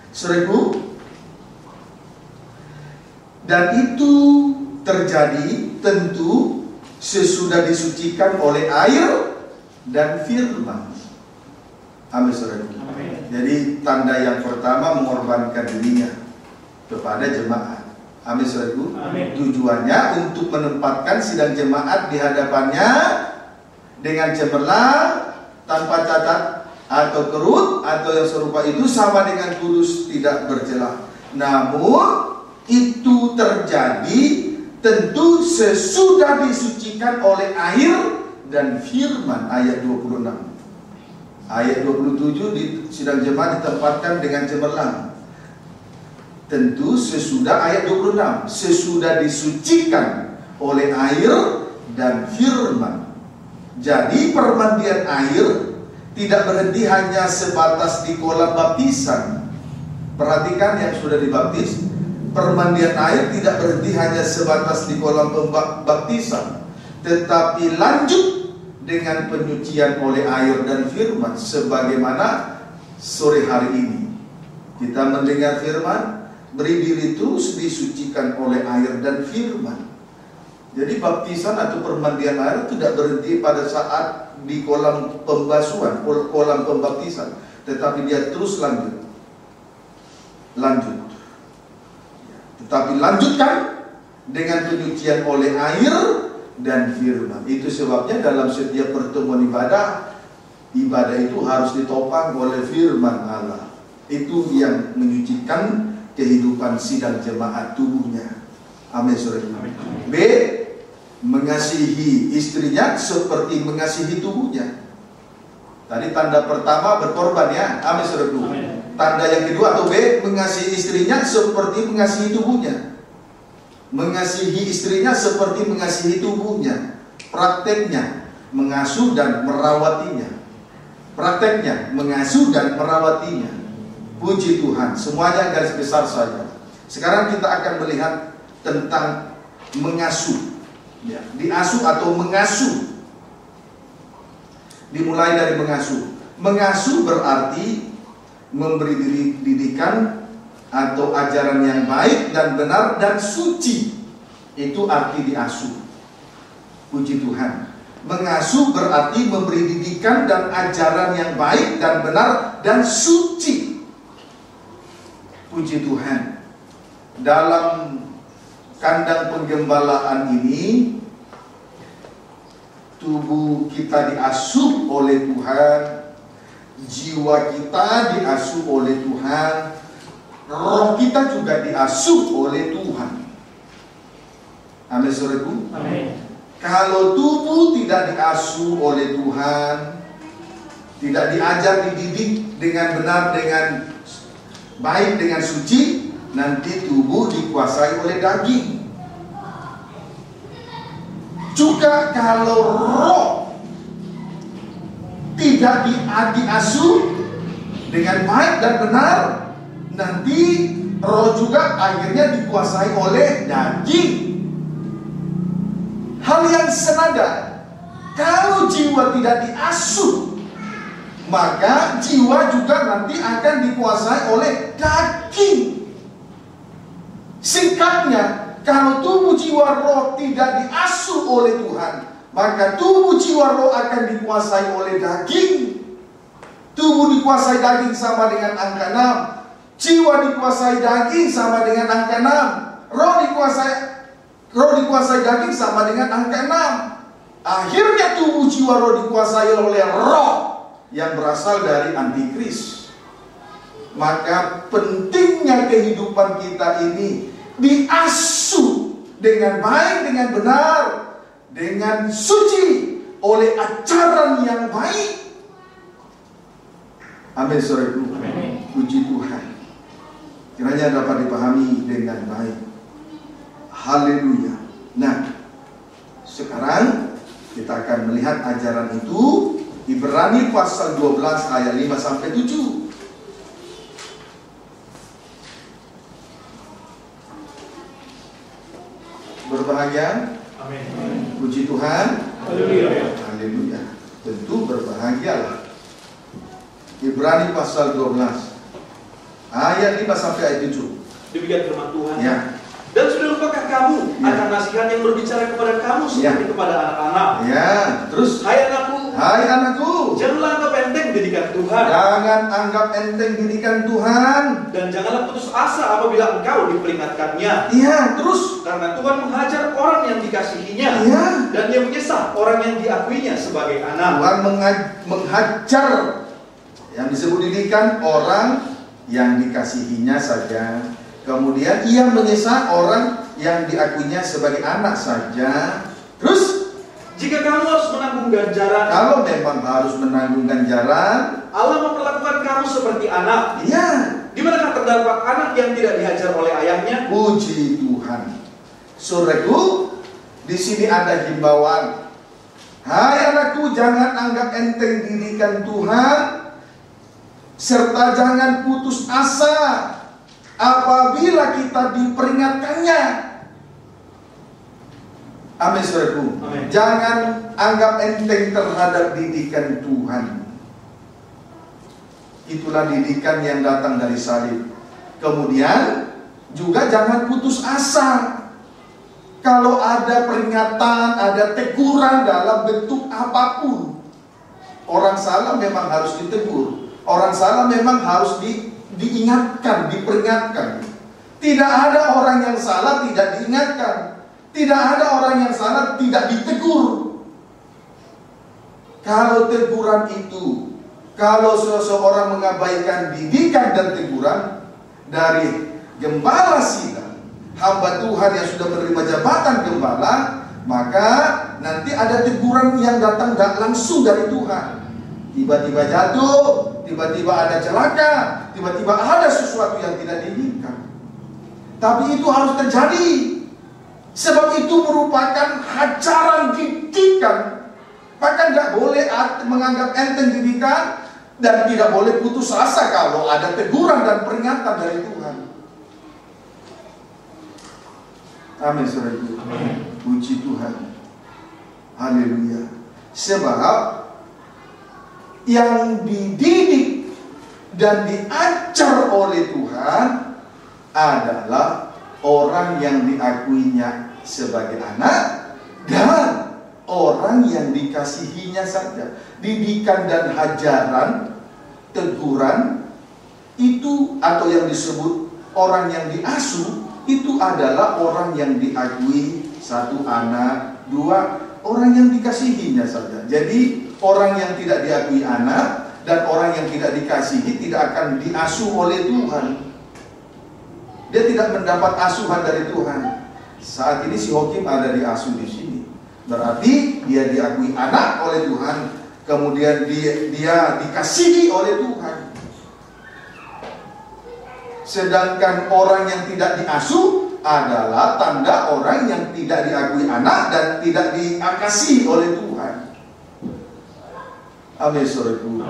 saudaraku, dan itu terjadi tentu sesudah disucikan oleh air dan firman. Amin, saudaraku. Jadi tanda yang pertama mengorbankan dirinya kepada jemaat. Amin, saudaraku. Tujuannya untuk menempatkan sidang jemaat di hadapannya dengan cemerlang, tanpa cacat atau kerut atau yang serupa itu, sama dengan kudus, tidak bercela. Namun itu terjadi tentu sesudah disucikan oleh air dan firman. Ayat 26. Ayat 27, di sidang jemaat ditempatkan dengan cemerlang. Tentu sesudah, ayat 26, sesudah disucikan oleh air dan firman. Jadi permandian air tidak berhenti hanya sebatas di kolam baptisan. Perhatikan yang sudah dibaptis, permandian air tidak berhenti hanya sebatas di kolam baptisan, tetapi lanjut dengan penyucian oleh air dan firman. Sebagaimana sore hari ini kita mendengar firman, beri diri terus disucikan oleh air dan firman. Jadi baptisan atau permandian air tidak berhenti pada saat di kolam pembasuhan, kolam pembaptisan, tetapi dia terus lanjut. Tetapi lanjutkan dengan penyucian oleh air dan firman. Itu sebabnya dalam setiap pertemuan ibadah itu harus ditopang oleh firman Allah. Itu yang menyucikan kehidupan sidang jemaat tubuhnya. Amin, saudara. B, mengasihi istrinya seperti mengasihi tubuhnya. Tadi tanda pertama berkorban ya. Amin saudaraku. Tanda yang kedua atau B, mengasihi istrinya seperti mengasihi tubuhnya. Mengasihi istrinya seperti mengasihi tubuhnya. Prakteknya mengasuh dan merawatinya. Prakteknya mengasuh dan merawatinya. Puji Tuhan. Semuanya garis besar saja. Sekarang kita akan melihat tentang mengasuh. Ya, diasuh atau mengasuh. Dimulai dari mengasuh. Mengasuh berarti memberi didikan atau ajaran yang baik dan benar dan suci. Itu arti diasuh. Puji Tuhan. Mengasuh berarti memberi didikan dan ajaran yang baik dan benar dan suci. Puji Tuhan. Dalam kandang penggembalaan ini, tubuh kita diasuh oleh Tuhan, jiwa kita diasuh oleh Tuhan, roh kita juga diasuh oleh Tuhan. Amin saudaraku. Amin. Kalau tubuh tidak diasuh oleh Tuhan, tidak diajar, dididik dengan benar, dengan baik, dengan suci, nanti tubuh dikuasai oleh daging. Juga kalau roh tidak diasuh dengan baik dan benar, nanti roh juga akhirnya dikuasai oleh daging. Hal yang senada, kalau jiwa tidak diasuh, maka jiwa juga nanti akan dikuasai oleh daging. Singkatnya, kalau tubuh jiwa roh tidak diasuh oleh Tuhan, maka tubuh jiwa roh akan dikuasai oleh daging. Tubuh dikuasai daging sama dengan angka 6. Jiwa dikuasai daging sama dengan angka 6. Roh dikuasai daging sama dengan angka 6. Akhirnya tubuh jiwa roh dikuasai oleh roh yang berasal dari antikris. Maka pentingnya kehidupan kita ini diasuh dengan baik, dengan benar, dengan suci oleh ajaran yang baik. Amin saudaraku. Puji Tuhan. Kiranya dapat dipahami dengan baik. Haleluya. Nah, sekarang kita akan melihat ajaran itu. Ibrani pasal 12 ayat 5 sampai 7. Berbahagia. Amin. Puji Tuhan. Haleluya. Haleluya. Tentu berbahagialah. Ibrani pasal 12 ayat 5 sampai ayat 7. Demikian firman Tuhan. Ya. Dan sudah lupakah kamu akan nasihat yang berbicara kepada kamu seperti kepada anak-anak? Ya. Terus, Hai anakku, janganlah anggap enteng didikan Tuhan. Jangan anggap enteng didikan Tuhan. Dan janganlah putus asa apabila engkau diperingatkannya. Iya. Terus, Karena Tuhan menghajar orang yang dikasihinya. Iya. Dan Dia menyesah orang yang diakuinya sebagai anak. Tuhan menghajar, yang disebut didikan, orang yang dikasihinya saja. Kemudian ia menyesal orang yang diakuinya sebagai anak saja. Terus, jika kamu harus menanggung ganjaran, kalau memang harus menanggung ganjaran, Allah memperlakukan kamu seperti anak. iya. Di manakah terdapat anak yang tidak dihajar oleh ayahnya? Puji Tuhan. Saudaraku, di sini ada himbauan. Hai anakku, jangan anggap enteng didikan Tuhan, serta jangan putus asa apabila kita diperingatkannya. Amin saudaraku. Amin. Jangan anggap enteng terhadap didikan Tuhan. Itulah didikan yang datang dari salib. Kemudian juga jangan putus asa. Kalau ada peringatan, ada teguran dalam bentuk apapun, orang salah memang harus ditegur. Orang salah memang harus diingatkan, diperingatkan. Tidak ada orang yang salah tidak diingatkan. Tidak ada orang yang salah tidak ditegur. Kalau teguran itu, kalau seseorang mengabaikan didikan dan teguran dari gembala sidang, hamba Tuhan yang sudah menerima jabatan gembala, maka nanti ada teguran yang datang langsung dari Tuhan. Tiba-tiba jatuh, tiba-tiba ada celaka, tiba-tiba ada sesuatu yang tidak diinginkan. Tapi itu harus terjadi, sebab itu merupakan ajaran didikan. Maka tidak boleh menganggap enteng didikan, dan tidak boleh putus asa kalau ada teguran dan peringatan dari Tuhan. Amin, saudaraku. Puji Tuhan. Haleluya. Sebab yang dididik dan diajar oleh Tuhan adalah orang yang diakuinya sebagai anak dan orang yang dikasihinya saja. Didikan dan ajaran, teguran itu atau yang disebut orang yang diasuh itu adalah orang yang diakui, satu, anak, dua, orang yang dikasihinya saja. Jadi orang yang tidak diakui anak dan orang yang tidak dikasihi tidak akan diasuh oleh Tuhan. Dia tidak mendapat asuhan dari Tuhan. Saat ini si Hokim ada diasuh di sini. Berarti dia diakui anak oleh Tuhan, kemudian dia dikasihi oleh Tuhan. Sedangkan orang yang tidak diasuh adalah tanda orang yang tidak diakui anak dan tidak dikasihi oleh Tuhan. Amin, saudaraku.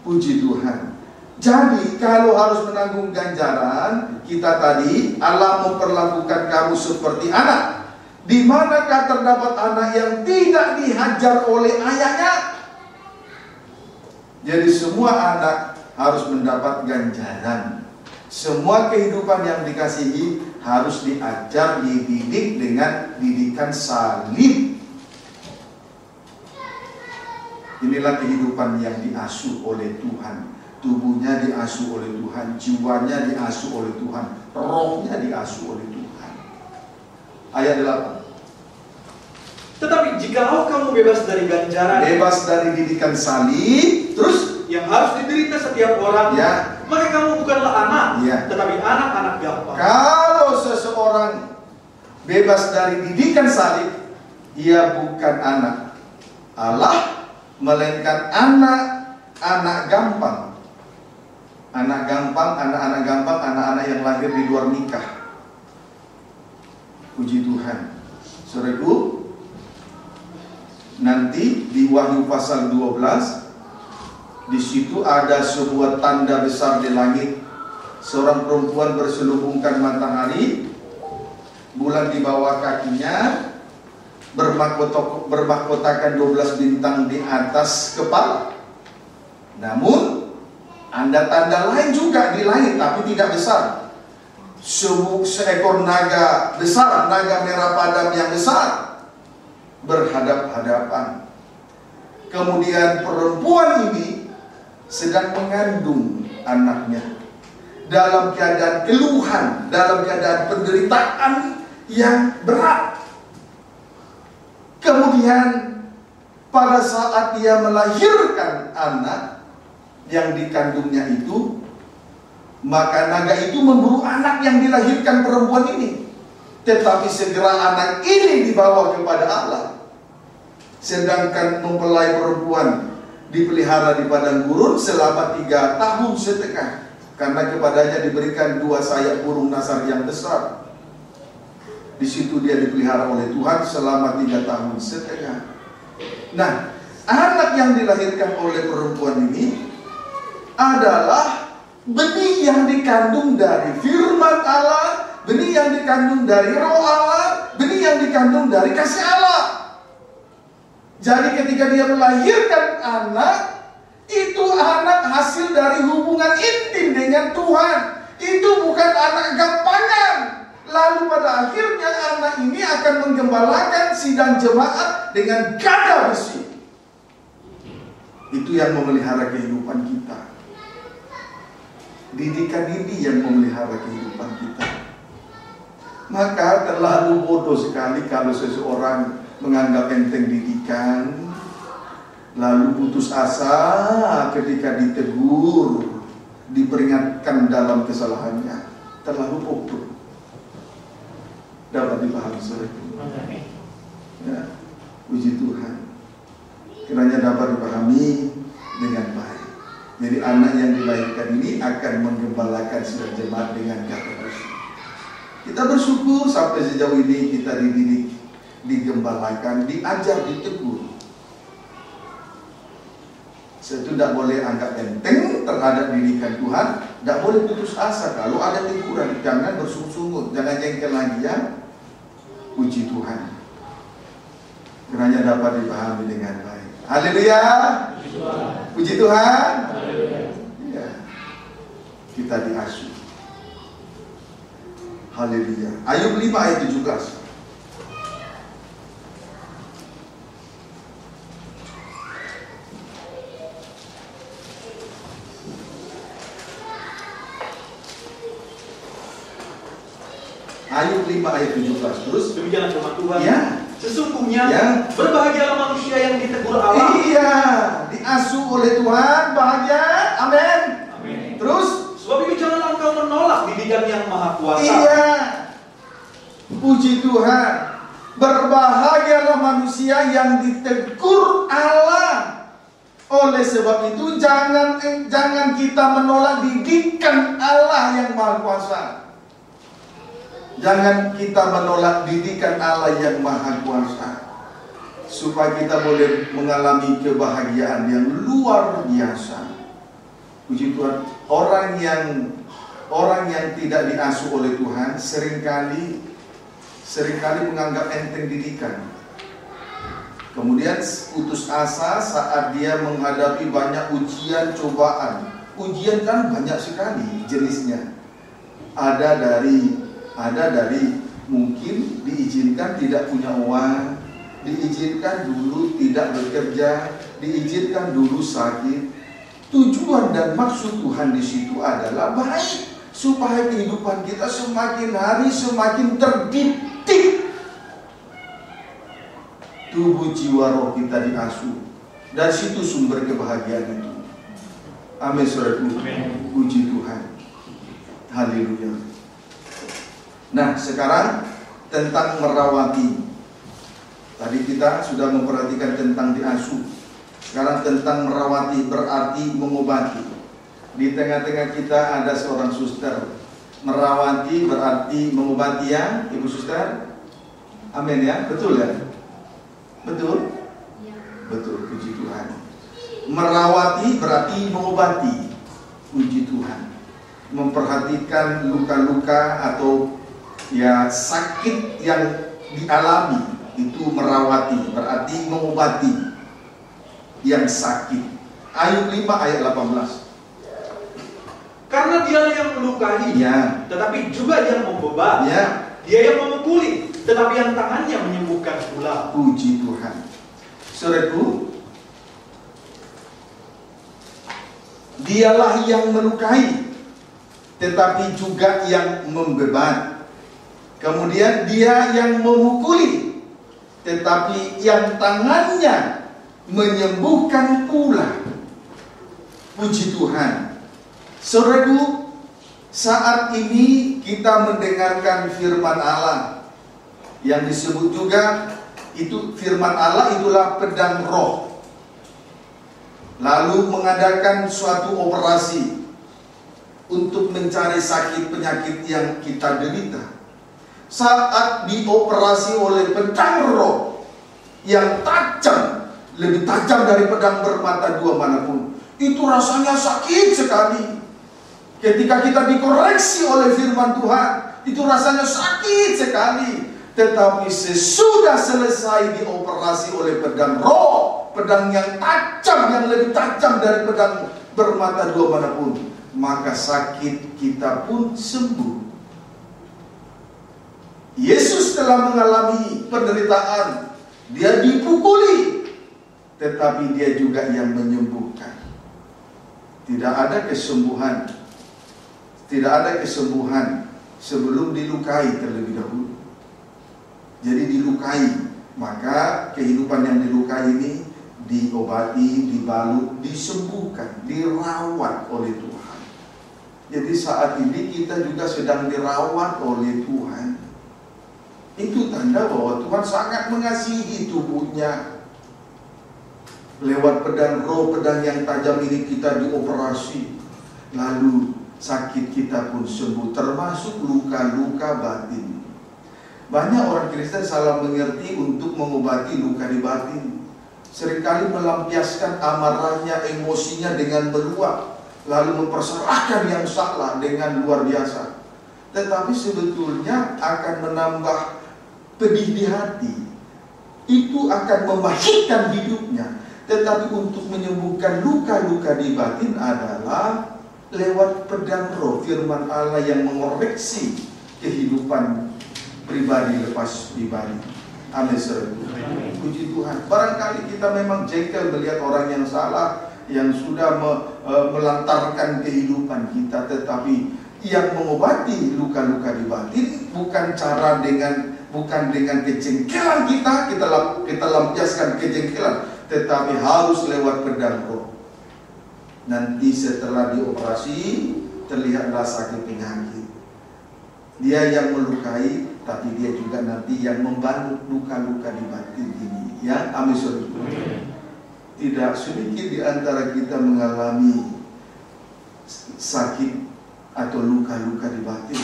Puji Tuhan. Jadi kalau harus menanggung ganjaran, kita tadi Allah memperlakukan kamu seperti anak. Di manakah terdapat anak yang tidak dihajar oleh ayahnya? Jadi semua anak harus mendapat ganjaran. Semua kehidupan yang dikasihi harus diajar, dididik dengan didikan salib. Inilah kehidupan yang diasuh oleh Tuhan. Tubuhnya diasuh oleh Tuhan, jiwanya diasuh oleh Tuhan, rohnya diasuh oleh Tuhan. Ayat 8. Tetapi jikalau kamu bebas dari ganjaran, bebas dari didikan salib, terus yang harus diderita setiap orang, ya, maka kamu bukanlah anak, ya, tetapi anak-anak gampang. Kalau seseorang bebas dari didikan salib, ia bukan anak Allah, melainkan anak-anak gampang. Anak gampang, anak-anak gampang, anak-anak yang lahir di luar nikah. Puji Tuhan. Saudaraku, nanti di Wahyu pasal 12, di situ ada sebuah tanda besar di langit. Seorang perempuan berselubungkan matahari, bulan di bawah kakinya, bermahkotakan 12 bintang di atas kepala. Namun ada tanda lain juga di langit, tapi tidak besar. Seekor naga besar, naga merah padam yang besar, berhadap-hadapan. Kemudian perempuan ini sedang mengandung anaknya dalam keadaan keluhan, dalam keadaan penderitaan yang berat. Kemudian pada saat dia melahirkan anak yang dikandungnya itu, maka naga itu memburu anak yang dilahirkan perempuan ini. Tetapi segera anak ini dibawa kepada Allah. Sedangkan mempelai perempuan dipelihara di padang gurun selama 3 tahun setengah, karena kepadanya diberikan 2 sayap burung nasar yang besar. Di situ dia dipelihara oleh Tuhan selama 3 tahun setengah. Nah, anak yang dilahirkan oleh perempuan ini adalah benih yang dikandung dari firman Allah, benih yang dikandung dari roh Allah, benih yang dikandung dari kasih Allah. Jadi ketika dia melahirkan anak, itu anak hasil dari hubungan intim dengan Tuhan. Itu bukan anak gampangan. Lalu pada akhirnya anak ini akan menggembalakan sidang jemaat dengan gagah besi. Itu yang memelihara kehidupan kita. Didikan ini yang memelihara kehidupan kita. Maka terlalu bodoh sekali kalau seseorang menganggap enteng didikan, lalu putus asa ketika ditegur, diperingatkan dalam kesalahannya. Terlalu bodoh. Dapat dipahami saudaraku. Ya, puji Tuhan. Kiranya dapat dipahami dengan anak yang dilahirkan ini akan menggembalakan sidang jemaat dengan kata bersih. Kita bersyukur sampai sejauh ini kita dididik, digembalakan, diajar, ditegur. Saya itu tidak boleh anggap enteng terhadap didikan Tuhan, tidak boleh putus asa. Kalau ada teguran, jangan bersungut-sungut, jangan jengkel lagi ya. Puji Tuhan, kiranya dapat dipahami dengan baik. Haleluya. Puji Tuhan. Ya. Kita diasuh. Haleluya. Ayub 5 ayat 17. Ayub 5 ayat 17. Terus demikianlah firman Tuhan. Ya. Sesungguhnya Ya. berbahagialah manusia yang ditegur Allah. Iya, diasuh oleh Tuhan, bahagia. Amin. Amin. Terus, Sebab itu janganlah engkau menolak didikan yang maha kuasa. iya. Puji Tuhan. Berbahagialah manusia yang ditegur Allah. Oleh sebab itu jangan kita menolak didikan Allah yang maha kuasa. Jangan kita menolak didikan Allah yang maha kuasa, supaya kita boleh mengalami kebahagiaan yang luar biasa. Puji Tuhan. Orang yang tidak diasuh oleh Tuhan seringkali menganggap enteng didikan. Kemudian putus asa saat dia menghadapi banyak ujian, cobaan. Ujian kan banyak sekali jenisnya. Ada dari mungkin diizinkan tidak punya uang, diizinkan dulu tidak bekerja, diizinkan dulu sakit. Tujuan dan maksud Tuhan di situ adalah baik, supaya kehidupan kita semakin hari semakin terdidik. Tubuh jiwa roh kita diasuh. Dari situ sumber kebahagiaan itu. Amin, saudaraku. Puji Tuhan. Haleluya. Nah, sekarang tentang merawati. Tadi kita sudah memperhatikan tentang diasuh. Sekarang tentang merawati berarti mengobati. Di tengah-tengah kita ada seorang suster. Merawati berarti mengobati ya, Ibu suster. Amin ya, betul ya? Betul? Ya. Betul, puji Tuhan. Merawati berarti mengobati. Puji Tuhan. Memperhatikan luka-luka atau ya sakit yang dialami, itu merawati, berarti mengobati yang sakit. Ayub 5 ayat 18. Karena dia yang melukai, Ya. tetapi juga yang membebat. Ya. Dia yang memukuli, tetapi yang tangannya menyembuhkan pula. Puji Tuhan. Saudaraku, dialah yang melukai, tetapi juga yang membebat. Kemudian dia yang memukuli, tetapi yang tangannya menyembuhkan pula. Puji Tuhan. Saudaraku, saat ini kita mendengarkan firman Allah yang disebut juga itu firman Allah itulah pedang roh. Lalu mengadakan suatu operasi untuk mencari sakit penyakit yang kita derita. Saat dioperasi oleh pedang roh yang tajam, lebih tajam dari pedang bermata dua manapun, itu rasanya sakit sekali. Ketika kita dikoreksi oleh firman Tuhan, itu rasanya sakit sekali. Tetapi sesudah selesai dioperasi oleh pedang roh, pedang yang tajam, yang lebih tajam dari pedang bermata dua manapun, maka sakit kita pun sembuh. Yesus telah mengalami penderitaan, dia dipukuli, tetapi dia juga yang menyembuhkan. Tidak ada kesembuhan sebelum dilukai terlebih dahulu. Jadi dilukai, maka kehidupan yang dilukai ini diobati, dibalut, disembuhkan, dirawat oleh Tuhan. Jadi saat ini kita juga sedang dirawat oleh Tuhan. Itu tanda bahwa Tuhan sangat mengasihi tubuhnya. lewat pedang roh, pedang yang tajam ini kita dioperasi, lalu sakit kita pun sembuh, termasuk luka-luka batin. Banyak orang Kristen salah mengerti untuk mengobati luka di batin. Seringkali melampiaskan amarahnya, emosinya dengan meluap, lalu memperserahkan yang salah dengan luar biasa. Tetapi sebetulnya akan menambah pedih di hati. Itu akan memahitkan hidupnya. Tetapi untuk menyembuhkan luka-luka di batin adalah lewat pedang roh, firman Allah yang mengoreksi kehidupan pribadi lepas pribadi. Amin. Puji Tuhan. Barangkali kita memang jengkel melihat orang yang salah, yang sudah melantarkan kehidupan kita, tetapi yang mengobati luka-luka di batin bukan dengan kejengkelan kita lampiaskan kejengkelan, tetapi harus lewat pedang roh. Nanti setelah dioperasi terlihatlah sakit penyakit. Dia yang melukai, tapi dia juga nanti yang membalut luka-luka di batin ini. Ya, amin. Tidak sedikit di antara kita mengalami sakit atau luka-luka di batin.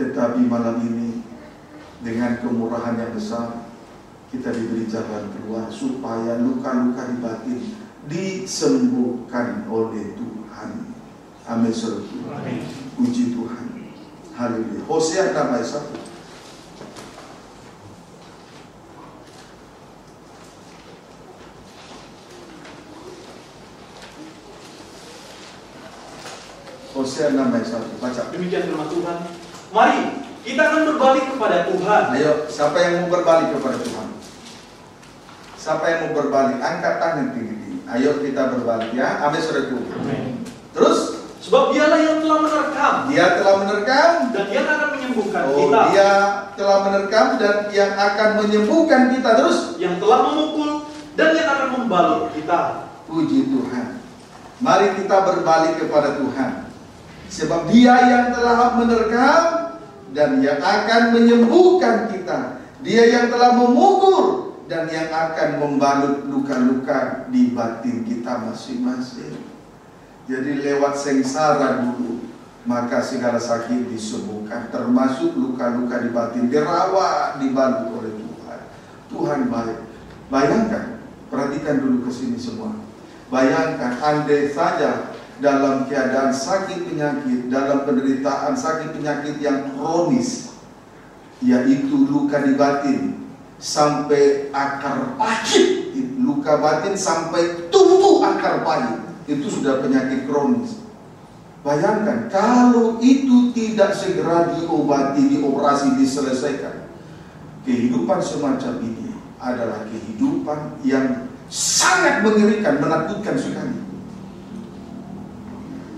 Tetapi malam ini dengan kemurahan yang besar kita diberi jalan keluar supaya luka-luka di batin disembuhkan oleh Tuhan. Amin. Puji Tuhan. Haleluya. Hosea 6 ayat 1. Hosea 6 ayat 1. Baca. Demikian firman Tuhan. Mari kita akan berbalik kepada Tuhan. Ayo, siapa yang mau berbalik kepada Tuhan? Siapa yang mau berbalik? Angkat tangan tinggi-tinggi. Ayo kita berbalik ya. Amin. Amin. Terus? Sebab dialah yang telah menerkam. Dia telah menerkam. Dan dia akan menyembuhkan kita. Dia telah menerkam dan yang akan menyembuhkan kita. Terus? Yang telah memukul dan yang akan membalut kita. Puji Tuhan. Mari kita berbalik kepada Tuhan. Sebab dia yang telah menerkam dan yang akan menyembuhkan kita. Dia yang telah memukul dan yang akan membalut luka-luka di batin kita masing-masing. Jadi lewat sengsara dulu, maka segala sakit disembuhkan, termasuk luka-luka di batin, dirawat, dibalut oleh Tuhan. Tuhan baik. Bayangkan, perhatikan dulu ke sini semua. Bayangkan, andai saja dalam keadaan sakit penyakit, dalam penderitaan sakit penyakit yang kronis, yaitu luka di batin sampai akar pahit, luka batin sampai tumbuh akar pahit, itu sudah penyakit kronis. Bayangkan kalau itu tidak segera diobati, dioperasi, diselesaikan, kehidupan semacam ini adalah kehidupan yang sangat mengerikan, menakutkan sekali.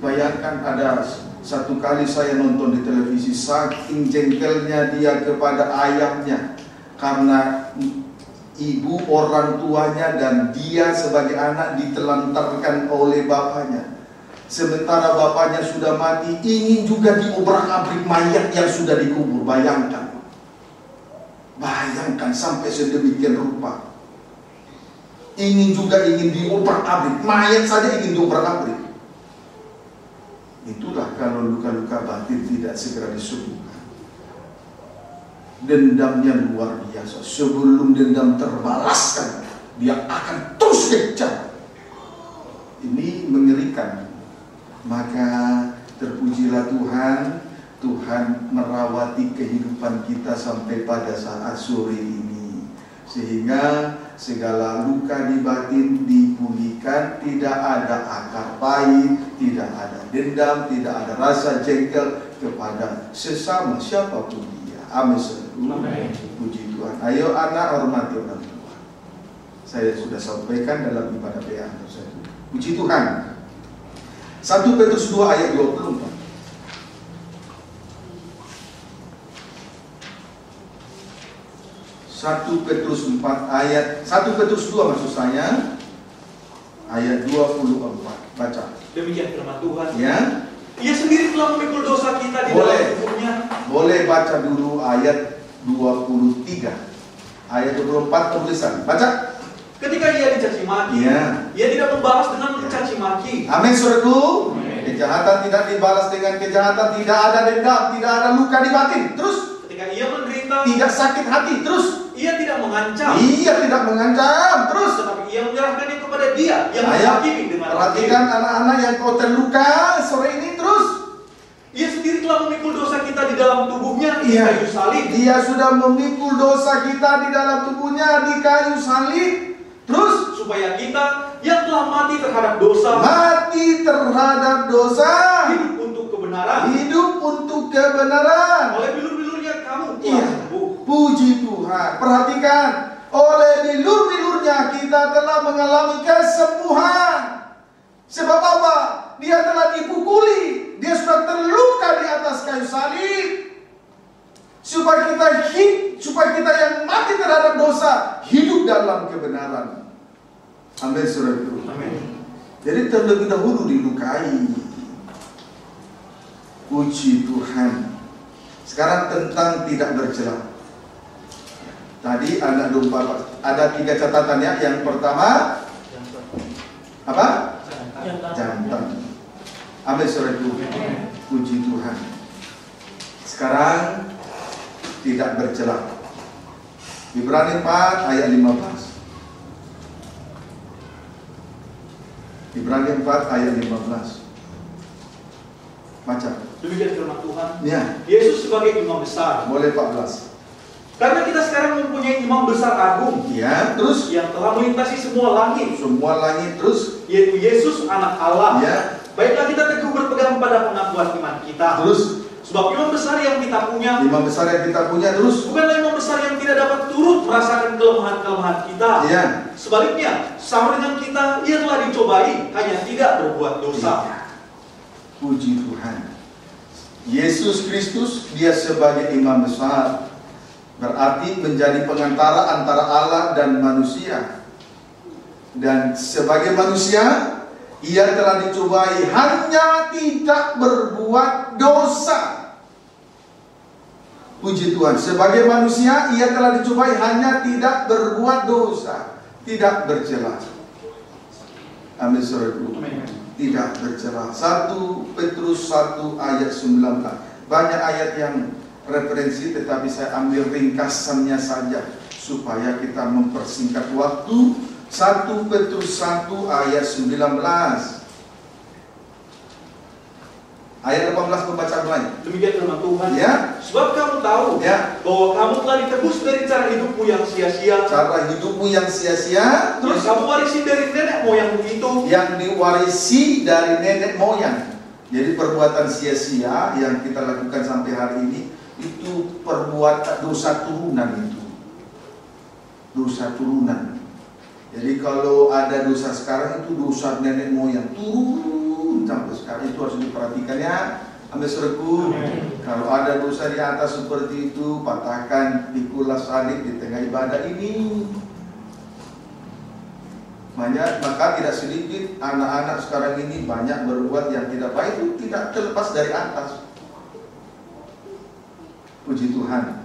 Bayangkan ada satu kali saya nonton di televisi, saking jengkelnya dia kepada ayahnya karena ibu orang tuanya dan dia sebagai anak ditelantarkan oleh bapaknya. Sementara bapaknya sudah mati, ingin juga diobrak-abrik mayat yang sudah dikubur. Bayangkan sampai sedemikian rupa. Ingin diobrak-abrik, mayat saja ingin diobrak-abrik. Itulah kalau luka-luka batin tidak segera disembuhkan. Dendamnya luar biasa. Sebelum dendam terbalaskan, dia akan terus kejam. Ini mengerikan. Maka terpujilah Tuhan. Tuhan merawati kehidupan kita sampai pada saat sore ini, sehingga segala luka di batin dipulihkan. Tidak ada akar pahit, tidak ada dendam, tidak ada rasa jengkel kepada sesama siapapun dia. Amin. Puji Tuhan. Ayo anak, hormati orang tua. Saya sudah sampaikan dalam ibadah PA tersebut. Puji Tuhan. 1 Petrus 2 ayat 24. 1 Petrus 4 ayat 1 Petrus 2 maksud saya ayat 24. Baca. Demikian firman Tuhan. Ya. Ia sendiri telah memikul dosa kita di dalam tubuhnya. Boleh baca dulu ayat 23. Ayat 24 tulisan. Baca. Ketika ia maki. Ia tidak membalas dengan mencaci maki. Amin, saudaraku. Kejahatan tidak dibalas dengan kejahatan, tidak ada dendam, tidak ada luka di batin. Terus Ketika ia menderita, tidak sakit hati. Terus ia tidak mengancam. ia tidak mengancam. Terus Tetapi ia menyerahkannya kepada Dia yang ayo, menghakimi dengan perhatikan adil. anak-anak yang kau terluka sore ini. Terus Ia sendiri telah memikul dosa kita di dalam tubuhnya di kayu salib. Dia sudah memikul dosa kita di dalam tubuhnya di kayu salib. Terus Supaya kita yang telah mati terhadap dosa, mati terhadap dosa, hidup untuk kebenaran. hidup untuk kebenaran. Oleh bilur-bilurnya kamu telah Iya, sembuh. puji Tuhan. Perhatikan, oleh bilur-bilurnya kita telah mengalami kesembuhan. Sebab apa? Dia telah dipukuli, dia sudah terluka di atas kayu salib, supaya kita yang mati terhadap dosa hidup dalam kebenaran. Amin, saudaraku. Amin. Jadi terlebih dahulu dilukai. Puji Tuhan. Sekarang tentang tidak bercela. Tadi anak domba ada 3 catatan ya. Yang pertama apa? Jantan. Amin, saudaraku. Puji Tuhan. Sekarang tidak bercela. Ibrani 4 ayat 15. Ibrani 4 ayat 15. Baca. Demikian firman Tuhan. Ya, Yesus sebagai imam besar. boleh 14. Karena kita sekarang mempunyai imam besar agung Ya, terus yang telah melintasi semua langit, semua langit, terus yaitu Yesus anak Allah. ya, Baiklah kita teguh berpegang pada pengakuan iman kita. terus Sebab imam besar yang kita punya imam besar yang kita punya, terus bukanlah imam besar yang tidak dapat turut merasakan kelemahan-kelemahan kita. ya, Sebaliknya, sama dengan kita, ia telah dicobai, hanya tidak berbuat dosa. puji Tuhan. Yesus Kristus dia sebagai imam besar, berarti menjadi pengantara antara Allah dan manusia. Dan sebagai manusia, ia telah dicobai hanya tidak berbuat dosa. Puji Tuhan. Sebagai manusia, ia telah dicobai hanya tidak berbuat dosa, tidak bercela. Amin, saudaraku. Tidak bercela. 1 Petrus 1 ayat 19. Banyak ayat yang referensi, tetapi saya ambil ringkasannya saja supaya kita mempersingkat waktu. 1 Petrus 1 ayat 19. Ayat 18 pembacaan mulai. Demikian firman Tuhan. Ya. Sebab kamu tahu Ya. bahwa kamu telah ditebus dari cara hidupmu yang sia-sia, Cara hidupmu yang sia-sia, terus terus kamu warisi dari nenek moyangmu itu. yang diwarisi dari nenek moyang. Jadi perbuatan sia-sia yang kita lakukan sampai hari ini itu perbuatan dosa turunan itu. Dosa turunan. Jadi kalau ada dosa sekarang itu dosa nenek moyang turun sampai sekarang, itu harus diperhatikan ya. Ambil saudaraku, kalau ada dosa di atas seperti itu, patahkan, pikulah salib di tengah ibadah ini. Maka tidak sedikit anak-anak sekarang ini banyak berbuat yang tidak baik, itu tidak terlepas dari atas. Puji Tuhan.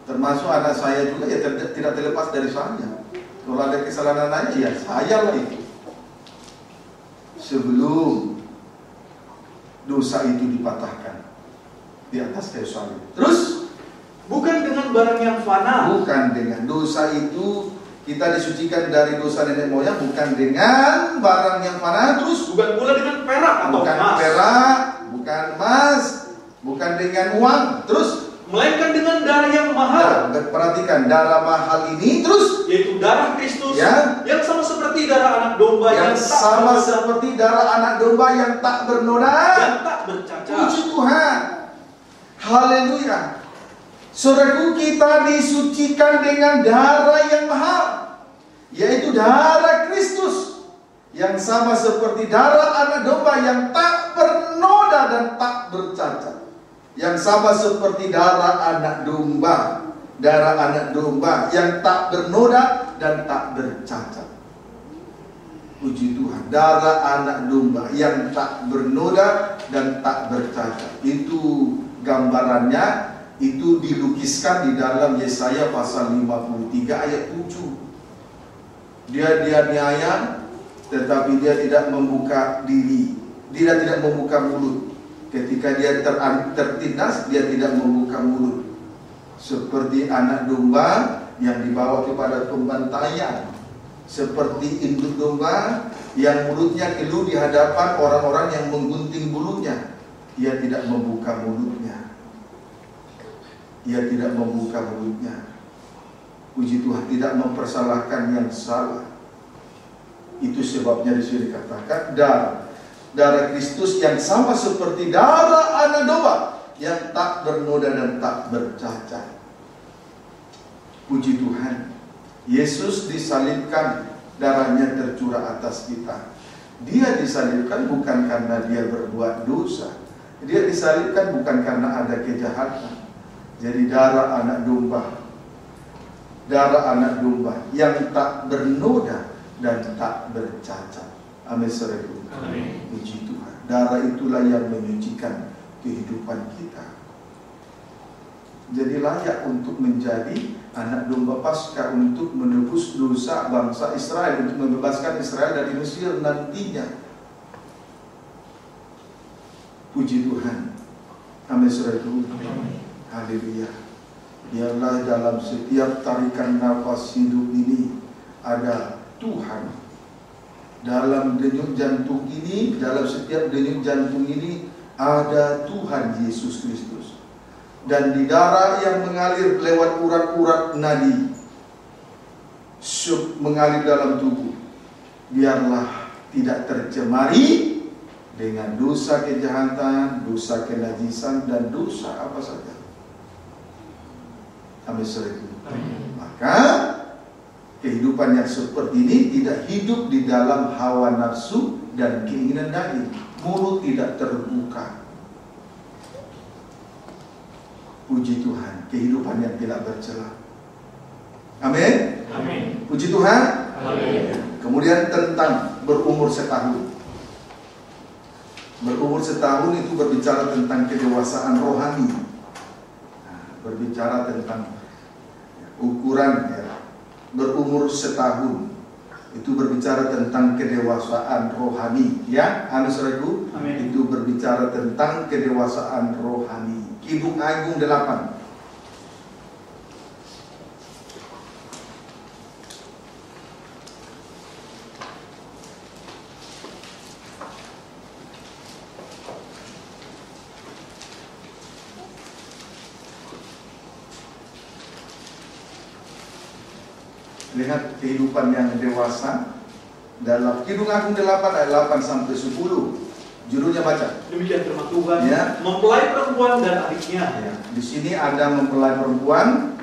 Termasuk anak saya juga ya tidak terlepas dari saya. Kalau ada kesalahan anaknya ya saya lah itu. Sebelum dosa itu dipatahkan di atas kayu salib. Terus Bukan dengan barang yang fana. bukan dengan dosa itu kita disucikan dari dosa nenek moyang, bukan dengan barang yang fana. Terus Bukan pula dengan perak atau bukan emas, perak, bukan emas, bukan dengan uang. Terus melainkan dengan darah yang mahal, perhatikan darah mahal ini, terus yaitu darah Kristus, Ya. yang sama seperti darah anak domba yang sama seperti darah anak domba yang tak bernoda. dan tak bercacat. Puji Tuhan. Haleluya. Saudaraku, kita disucikan dengan darah yang mahal, yaitu darah Kristus, yang sama seperti darah anak domba yang tak bernoda dan tak bercacat. Yang sama seperti darah anak domba, darah anak domba yang tak bernoda dan tak bercacat. Puji Tuhan, darah anak domba yang tak bernoda dan tak bercacat. Itu gambarannya, itu dilukiskan di dalam Yesaya pasal 53 ayat 7. Dia dianiaya, tetapi dia tidak membuka diri. Dia tidak membuka mulut. Ketika dia tertindas, dia tidak membuka mulut. Seperti anak domba yang dibawa kepada pembantaian. Seperti induk domba yang mulutnya keluh di hadapan orang-orang yang menggunting bulunya. Ia tidak membuka mulutnya. Ia tidak membuka mulutnya. Puji Tuhan, tidak mempersalahkan yang salah. Itu sebabnya di sini dikatakan darah Kristus yang sama seperti darah anak domba yang tak bernoda dan tak bercacat. Puji Tuhan, Yesus disalibkan, darahnya tercurah atas kita. Dia disalibkan bukan karena dia berbuat dosa. Dia disalibkan bukan karena ada kejahatan. Jadi darah anak domba yang tak bernoda dan tak bercacat. Amin, saudara. Amin. Puji Tuhan. Darah itulah yang menyucikan kehidupan kita. Jadi layak untuk menjadi anak domba Paskah untuk menebus dosa bangsa Israel, untuk membebaskan Israel dari Mesir nantinya. Puji Tuhan. Amin, saudara. Haleluya. Biarlah dalam setiap tarikan nafas hidup ini ada Tuhan. Dalam denyut jantung ini, dalam setiap denyut jantung ini ada Tuhan Yesus Kristus. Dan di darah yang mengalir lewat urat-urat nadi, mengalir dalam tubuh, biarlah tidak tercemari dengan dosa kejahatan, dosa kenajisan, dan dosa apa saja. Amin, saudara. Maka kehidupan yang seperti ini tidak hidup di dalam hawa nafsu dan keinginan daging. Mulut tidak terbuka. Puji Tuhan, kehidupan yang tidak bercela. Amin. Amin. Puji Tuhan. Amin. Kemudian tentang berumur setahun. Berumur setahun itu berbicara tentang kedewasaan rohani. Berbicara tentang ukuran ya. Berumur setahun itu berbicara tentang kedewasaan rohani ya. Amin, saudaraku. Itu berbicara tentang kedewasaan rohani. Kidung Agung 8. Lihat kehidupan yang dewasa dalam Kidung Agung 8 ayat 8 sampai 10. Judulnya baca. Demikian firman Tuhan, ya. Mempelai perempuan dan adiknya. Ya. Di sini ada mempelai perempuan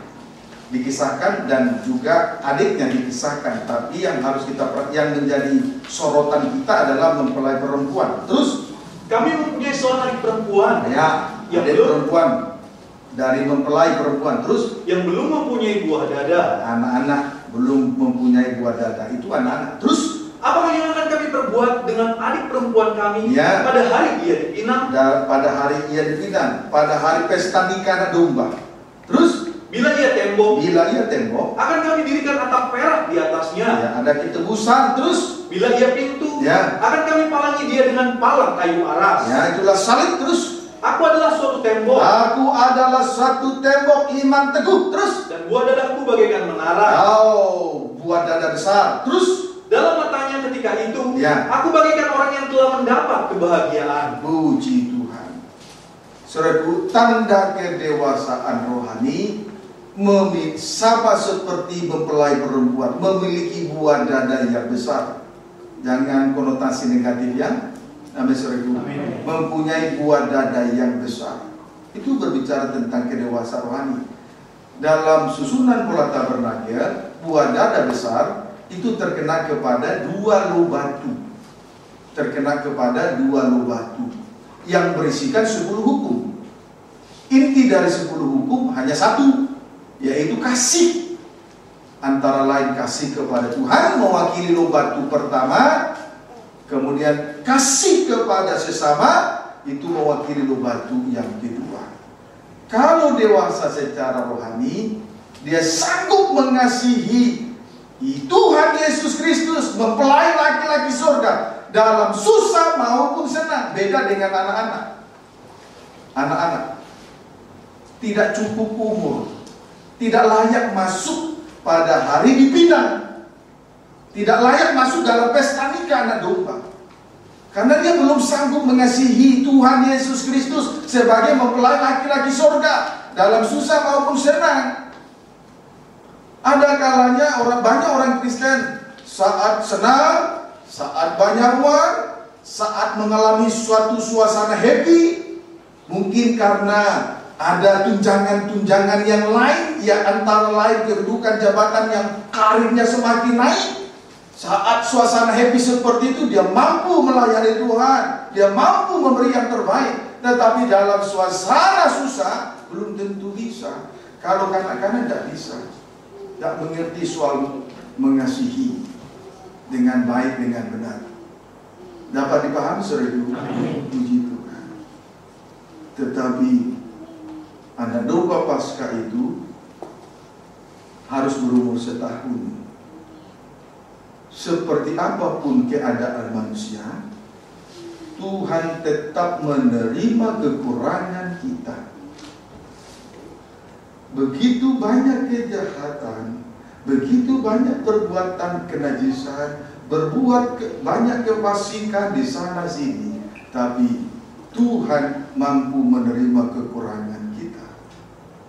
dikisahkan dan juga adiknya dikisahkan. Tapi yang harus yang menjadi sorotan kita adalah mempelai perempuan. Terus kami mempunyai seorang adik perempuan. Ya, adik perempuan dari mempelai perempuan. Terus yang belum mempunyai buah dada. Anak-anak belum mempunyai buah dada. Itu anak-anak. Terus apa yang akan kami perbuat dengan adik perempuan kami ya, pada hari ia dipinang? Pada hari ia dipinang, pada hari pesta nikah domba. Terus bila ia tembok, akan kami dirikan atap perak di atasnya. Ya, ada ketebusan. Terus bila ia pintu, ya, akan kami palangi dia dengan palang kayu aras. Ya, itulah salib. Terus aku adalah suatu tembok. Aku adalah suatu tembok iman teguh. Terus dan buah dadaku bagaikan menara. Buah dada besar. Terus dalam matanya ketika itu, ya, aku bagaikan orang yang telah mendapat kebahagiaan. Puji Tuhan. Saudaraku, tanda kedewasaan rohani sama seperti mempelai perempuan, memiliki buah dada yang besar. Jangan konotasi negatif ya. Amin, saudaraku. Mempunyai buah dada yang besar. Itu berbicara tentang kedewasaan rohani. Dalam susunan pola tabernakel, buah dada besar itu terkena kepada dua loh batu. Terkena kepada dua loh batu yang berisikan 10 hukum. Inti dari 10 hukum hanya satu, yaitu kasih. Antara lain kasih kepada Tuhan mewakili loh batu pertama, kemudian kasih kepada sesama itu mewakili loh batu yang kedua. Kalau dewasa secara rohani, dia sanggup mengasihi Tuhan Yesus Kristus mempelai laki-laki surga dalam susah maupun senang. Beda dengan anak-anak. Anak-anak tidak cukup umur, tidak layak masuk pada hari dipinang, tidak layak masuk dalam pesta nikah anak domba, karena dia belum sanggup mengasihi Tuhan Yesus Kristus sebagai mempelai laki-laki surga dalam susah maupun senang. Ada kalanya banyak orang Kristen saat senang, saat banyak uang, saat mengalami suatu suasana happy, mungkin karena ada tunjangan-tunjangan yang lain, ya antara lain kedudukan jabatan yang karirnya semakin naik. Saat suasana happy seperti itu, dia mampu melayani Tuhan, dia mampu memberi yang terbaik. Tetapi dalam suasana susah, belum tentu bisa. Kalau kanak-kanak tidak bisa, tidak mengerti soal mengasihi dengan baik, dengan benar. Dapat dipahami saudaraku? Puji Tuhan. Tetapi anak domba Paskah itu harus berumur setahun. Seperti apapun keadaan manusia, Tuhan tetap menerima kekurangan kita. Begitu banyak kejahatan, begitu banyak perbuatan kenajisan, banyak kefasikan di sana sini, tapi Tuhan mampu menerima kekurangan kita.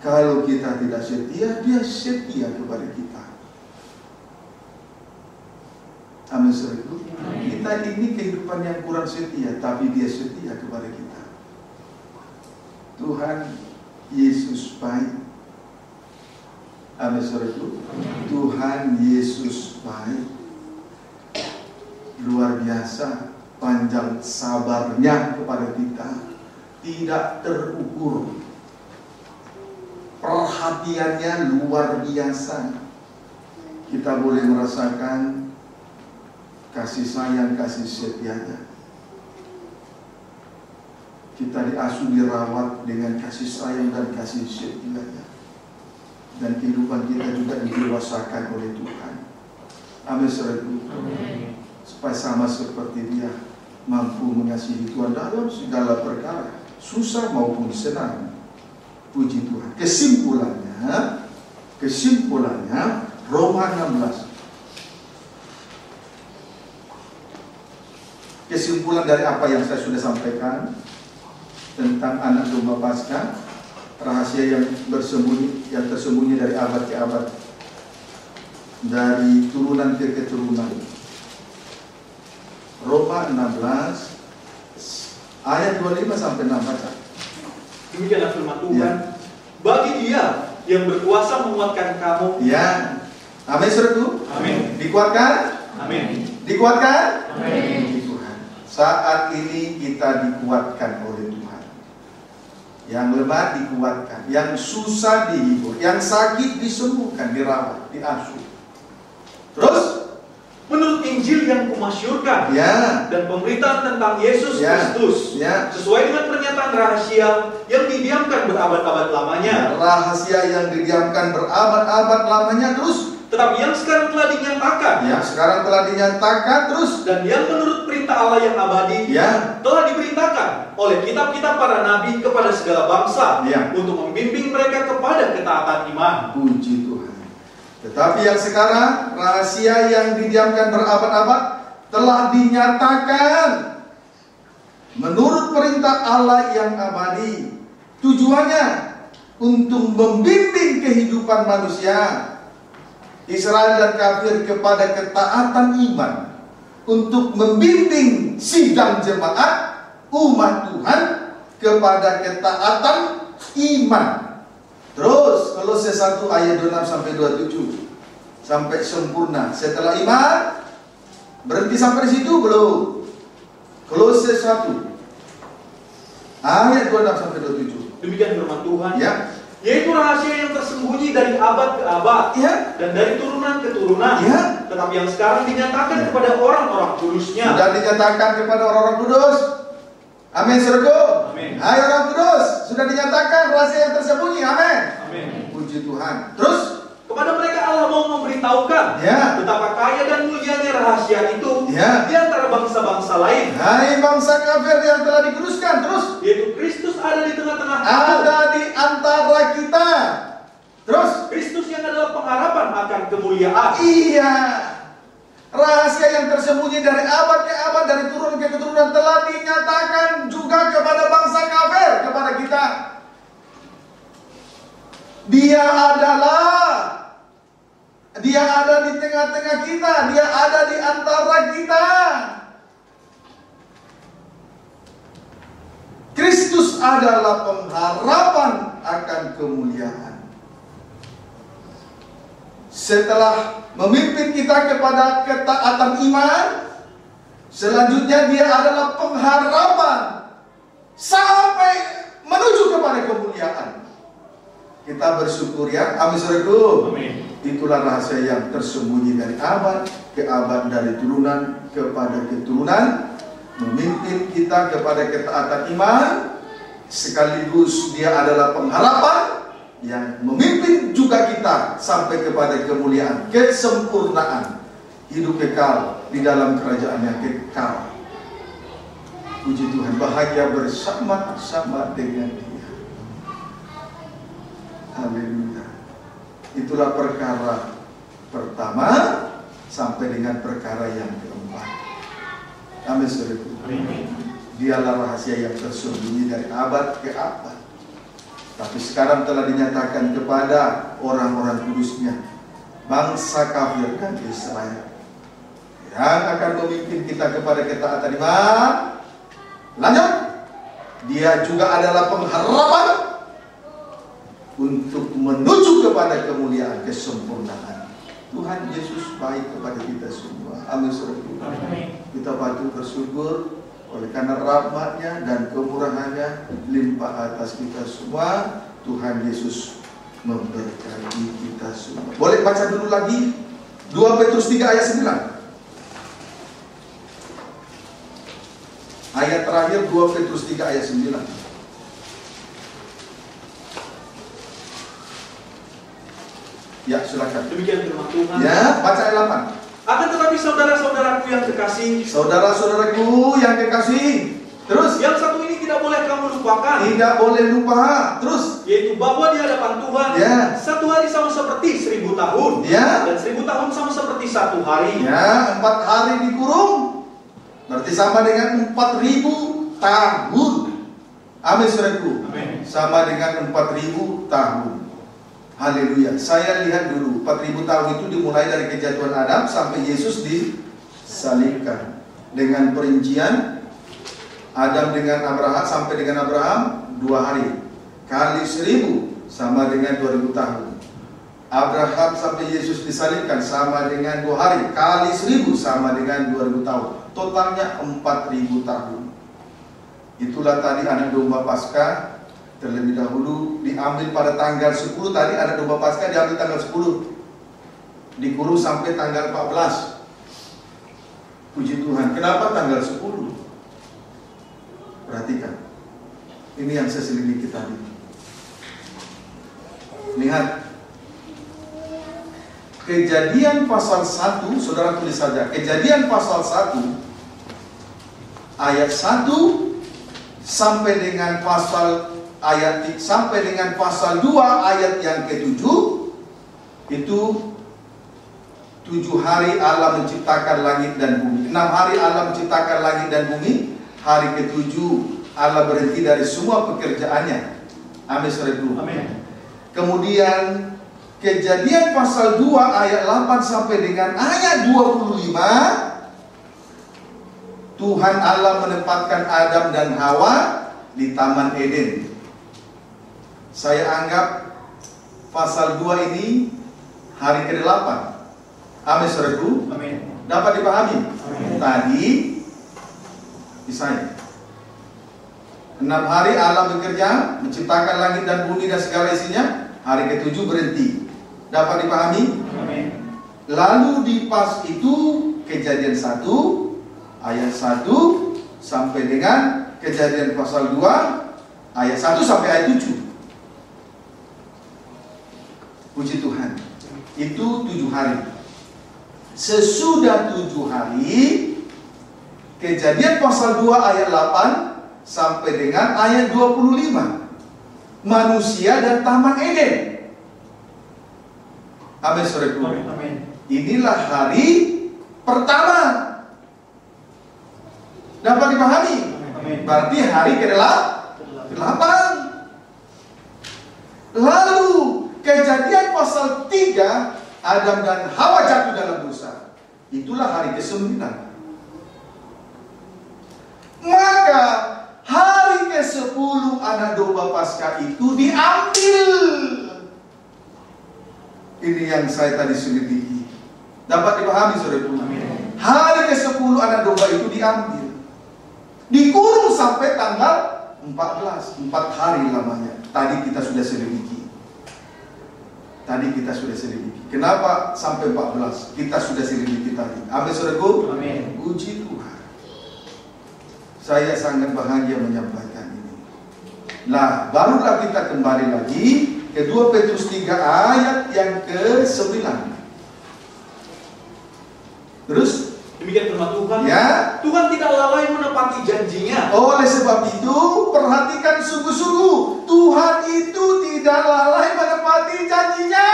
Kalau kita tidak setia, Dia setia kepada kita. Amin, saudaraku. Kita ini kehidupan yang kurang setia, tapi Dia setia kepada kita. Tuhan Yesus baik. Amin, saudaraku. Tuhan Yesus baik. Luar biasa panjang sabarnya kepada kita, tidak terukur. Perhatiannya luar biasa. Kita boleh merasakan kasih sayang, kasih setianya. Kita diasuh, dirawat dengan kasih sayang dan kasih setianya. Dan kehidupan kita juga didewasakan oleh Tuhan. Amin, saudaraku. Supaya sama seperti Dia mampu mengasihi Tuhan dalam segala perkara, susah maupun senang. Puji Tuhan. Kesimpulannya Roma 16. Kesimpulan dari apa yang saya sudah sampaikan tentang anak domba Paskah, rahasia yang tersembunyi dari abad ke abad, dari turunan ke keturunan. Roma 16 ayat 25 sampai 6 baca. Demikianlah firman Tuhan. Ya. Bagi Dia yang berkuasa menguatkan kamu. Ya. Amin, saudaraku. Amin. Dikuatkan? Amin. Dikuatkan? Amin. Tuhan. Saat ini kita dikuatkan oleh Tuhan. Yang lemah dikuatkan, yang susah dihibur, yang sakit disembuhkan, dirawat, diasuh. Terus menurut Injil yang kumasyurkan, ya, dan pemberitaan tentang Yesus Kristus, ya, sesuai dengan pernyataan rahasia yang didiamkan berabad-abad lamanya. Rahasia yang didiamkan berabad-abad lamanya, terus. Tetapi yang sekarang telah dinyatakan, ya, sekarang telah dinyatakan, terus. Dan yang menurut perintah Allah yang abadi, ya, telah diberitakan oleh kitab-kitab para nabi kepada segala bangsa, ya, untuk membimbing mereka kepada ketaatan iman. Puji Tuhan. Tetapi yang sekarang, rahasia yang didiamkan berabad-abad telah dinyatakan menurut perintah Allah yang abadi. Tujuannya untuk membimbing kehidupan manusia, Israel dan kafir, kepada ketaatan iman, untuk membimbing sidang jemaat umat Tuhan kepada ketaatan iman. Terus Kolose 1 ayat 26 sampai 27, sampai sempurna. Setelah iman, berhenti sampai di situ belum? Kolose 1 ayat 26 sampai 27. Demikian firman Tuhan. Ya. Yaitu rahasia yang tersembunyi dari abad ke abad, ya, dan dari turunan ke turunan, ya, tetapi yang sekarang dinyatakan, ya, kepada orang-orang kudusnya. Sudah dinyatakan kepada orang-orang kudus. Amin, saudaraku. Amin. Hai orang kudus, sudah dinyatakan rahasia yang tersembunyi. Amin. Amin. Puji Tuhan. Terus kepada mereka Allah mau memberitahukan betapa kaya dan mulianya rahasia itu di antara bangsa-bangsa lain. Hai bangsa kafir yang telah dikuduskan, terus yaitu Kristus ada di tengah-tengah kita. Ada di antara kita. Terus Kristus yang adalah pengharapan akan kemuliaan. Iya. Rahasia yang tersembunyi dari abad ke abad, dari turun ke keturunan telah dinyatakan juga kepada bangsa kafir, kepada kita. Dia ada di tengah-tengah kita, dia ada di antara kita. Kristus adalah pengharapan akan kemuliaan. Setelah memimpin kita kepada ketaatan iman, selanjutnya dia adalah pengharapan sampai menuju kepada kemuliaan. Kita bersyukur ya, amin saudaraku. Itulah rahasia yang tersembunyi dari abad ke abad, dari turunan kepada keturunan, memimpin kita kepada ketaatan iman, sekaligus dia adalah pengharapan yang memimpin juga kita sampai kepada kemuliaan, kesempurnaan, hidup kekal di dalam kerajaan yang kekal. Puji Tuhan, bahagia bersama-sama dengan Dia. Haleluya. Itulah perkara pertama sampai dengan perkara yang keempat. Amin saudaraku. Dialah rahasia yang tersembunyi dari abad ke abad, tapi sekarang telah dinyatakan kepada orang-orang kudusnya, bangsa kafir dan Israel, yang akan memimpin kita kepada ketaatan iman. Lanjut, dia juga adalah pengharapan untuk menuju kepada kemuliaan, kesempurnaan. Tuhan Yesus baik kepada kita semua. Amin saudaraku. Kita patut bersyukur oleh karena rahmat-Nya dan kemurahan-Nya limpah atas kita semua. Tuhan Yesus memberkati kita semua. Boleh baca dulu lagi 2 Petrus 3 ayat 9. Ayat terakhir 2 Petrus 3 ayat 9. Ya, silakan. Demikian firman Tuhan. Ya, baca ayat 8. Akan tetapi saudara-saudaraku yang kekasih, saudara-saudaraku yang kekasih, terus yang satu ini tidak boleh kamu lupakan. Tidak boleh lupa. Terus yaitu bahwa di hadapan Tuhan satu hari sama seperti 1000 tahun, dan 1000 tahun sama seperti 1 hari. 4 hari dikurung berarti sama dengan 4000 tahun. Amin saudaraku. Sama dengan 4000 tahun. Haleluya. Saya lihat dulu 4000 tahun itu dimulai dari kejatuhan Adam sampai Yesus disalibkan. Dengan perincian Adam dengan Abraham sampai dengan Abraham 2 hari. Kali 1000 sama dengan 2000 tahun. Abraham sampai Yesus disalibkan sama dengan 2 hari. Kali 1000 sama dengan 2000 tahun. Totalnya 4000 tahun. Itulah tadi anak domba Paskah. Terlebih dahulu diambil pada tanggal 10 tadi, anak domba Paskah diambil tanggal 10, dikurung sampai tanggal 14. Puji Tuhan. Kenapa tanggal 10? Perhatikan, ini yang saya selidiki tadi. Lihat Kejadian pasal 1, saudara tulis saja. Kejadian pasal 1 ayat 1 sampai dengan pasal 2 ayat yang ke-7, itu 7 hari Allah menciptakan langit dan bumi. 6 hari Allah menciptakan langit dan bumi. Hari ke-7 Allah berhenti dari semua pekerjaannya. Amin saudaraku. Amin. Kemudian Kejadian pasal 2 ayat 8 sampai dengan ayat 25, Tuhan Allah menempatkan Adam dan Hawa di Taman Eden. Saya anggap pasal 2 ini hari ke-8. Amin saudaraku. Amin. Dapat dipahami? Amin. Tadi Isaya 6 hari Allah bekerja menciptakan langit dan bumi dan segala isinya. Hari ke-7 berhenti. Dapat dipahami? Amin. Lalu di pas itu Kejadian 1 ayat 1 sampai dengan Kejadian pasal 2 ayat 1 sampai ayat 7. Puji Tuhan. Itu 7 hari. Sesudah 7 hari, Kejadian pasal 2 ayat 8 sampai dengan ayat 25. Manusia dan Taman Eden. Amin, saudaraku. Inilah hari pertama. Dapat dipahami? Berarti hari ke-8. Lalu Kejadian pasal 3, Adam dan Hawa jatuh dalam dosa. Itulah hari ke-9. Maka hari ke-10 anak domba Paskah itu diambil. Ini yang saya tadi selidiki. Dapat dipahami, saudaraku? Hari ke-10 anak domba itu diambil. Dikurung sampai tanggal 14. 4 hari lamanya. Tadi kita sudah selidiki. Kenapa sampai 14? Kita sudah selidiki tadi. Amin, saudaraku? Amin. Puji Tuhan. Saya sangat bahagia menyampaikan ini. Nah, barulah kita kembali lagi ke 2 Petrus 3 ayat yang ke-9. Terus? Demikian firman Tuhan. Ya. Tuhan tidak lalai menepati janjinya. Oleh sebab itu, perhatikan sungguh-sungguh. Tuhan itu tidak lalai menepati janjinya.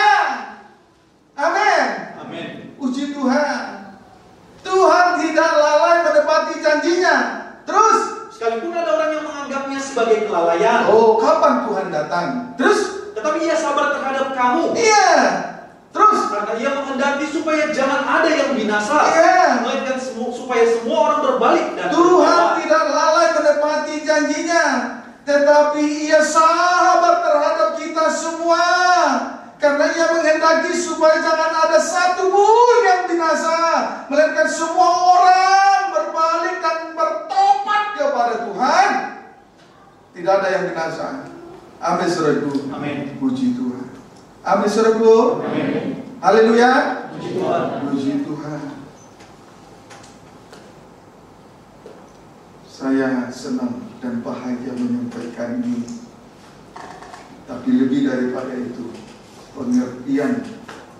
Amin. Amin. Puji Tuhan. Tuhan tidak lalai menepati janjinya. Terus, sekalipun ada orang yang menganggapnya sebagai kelalaian. Oh, kapan Tuhan datang? Terus, tetapi Ia sabar terhadap kamu. Iya. Terus, karena Ia menghendaki supaya jangan ada yang binasa, iya, melainkan supaya semua orang berbalik dan Tuhan tidak lalai menepati janjinya, tetapi Ia sabar terhadap kita semua. Karena Ia menghendaki supaya jangan ada satu pun yang binasa, melainkan semua orang berbalik dan bertobat kepada Tuhan. Tidak ada yang binasa. Amin, saudaraku. Amin. Puji Tuhan. Amin, saudaraku. Amin. Haleluya. Puji Tuhan. Puji Tuhan. Saya senang dan bahagia menyampaikan ini. Tapi lebih daripada itu, pengertian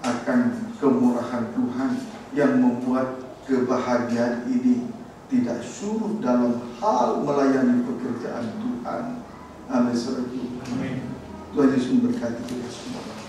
akan kemurahan Tuhan yang membuat kebahagiaan ini tidak surut dalam hal melayani pekerjaan Tuhan. Amin, saudaraku. Tuhan Yesus memberkati kita semua.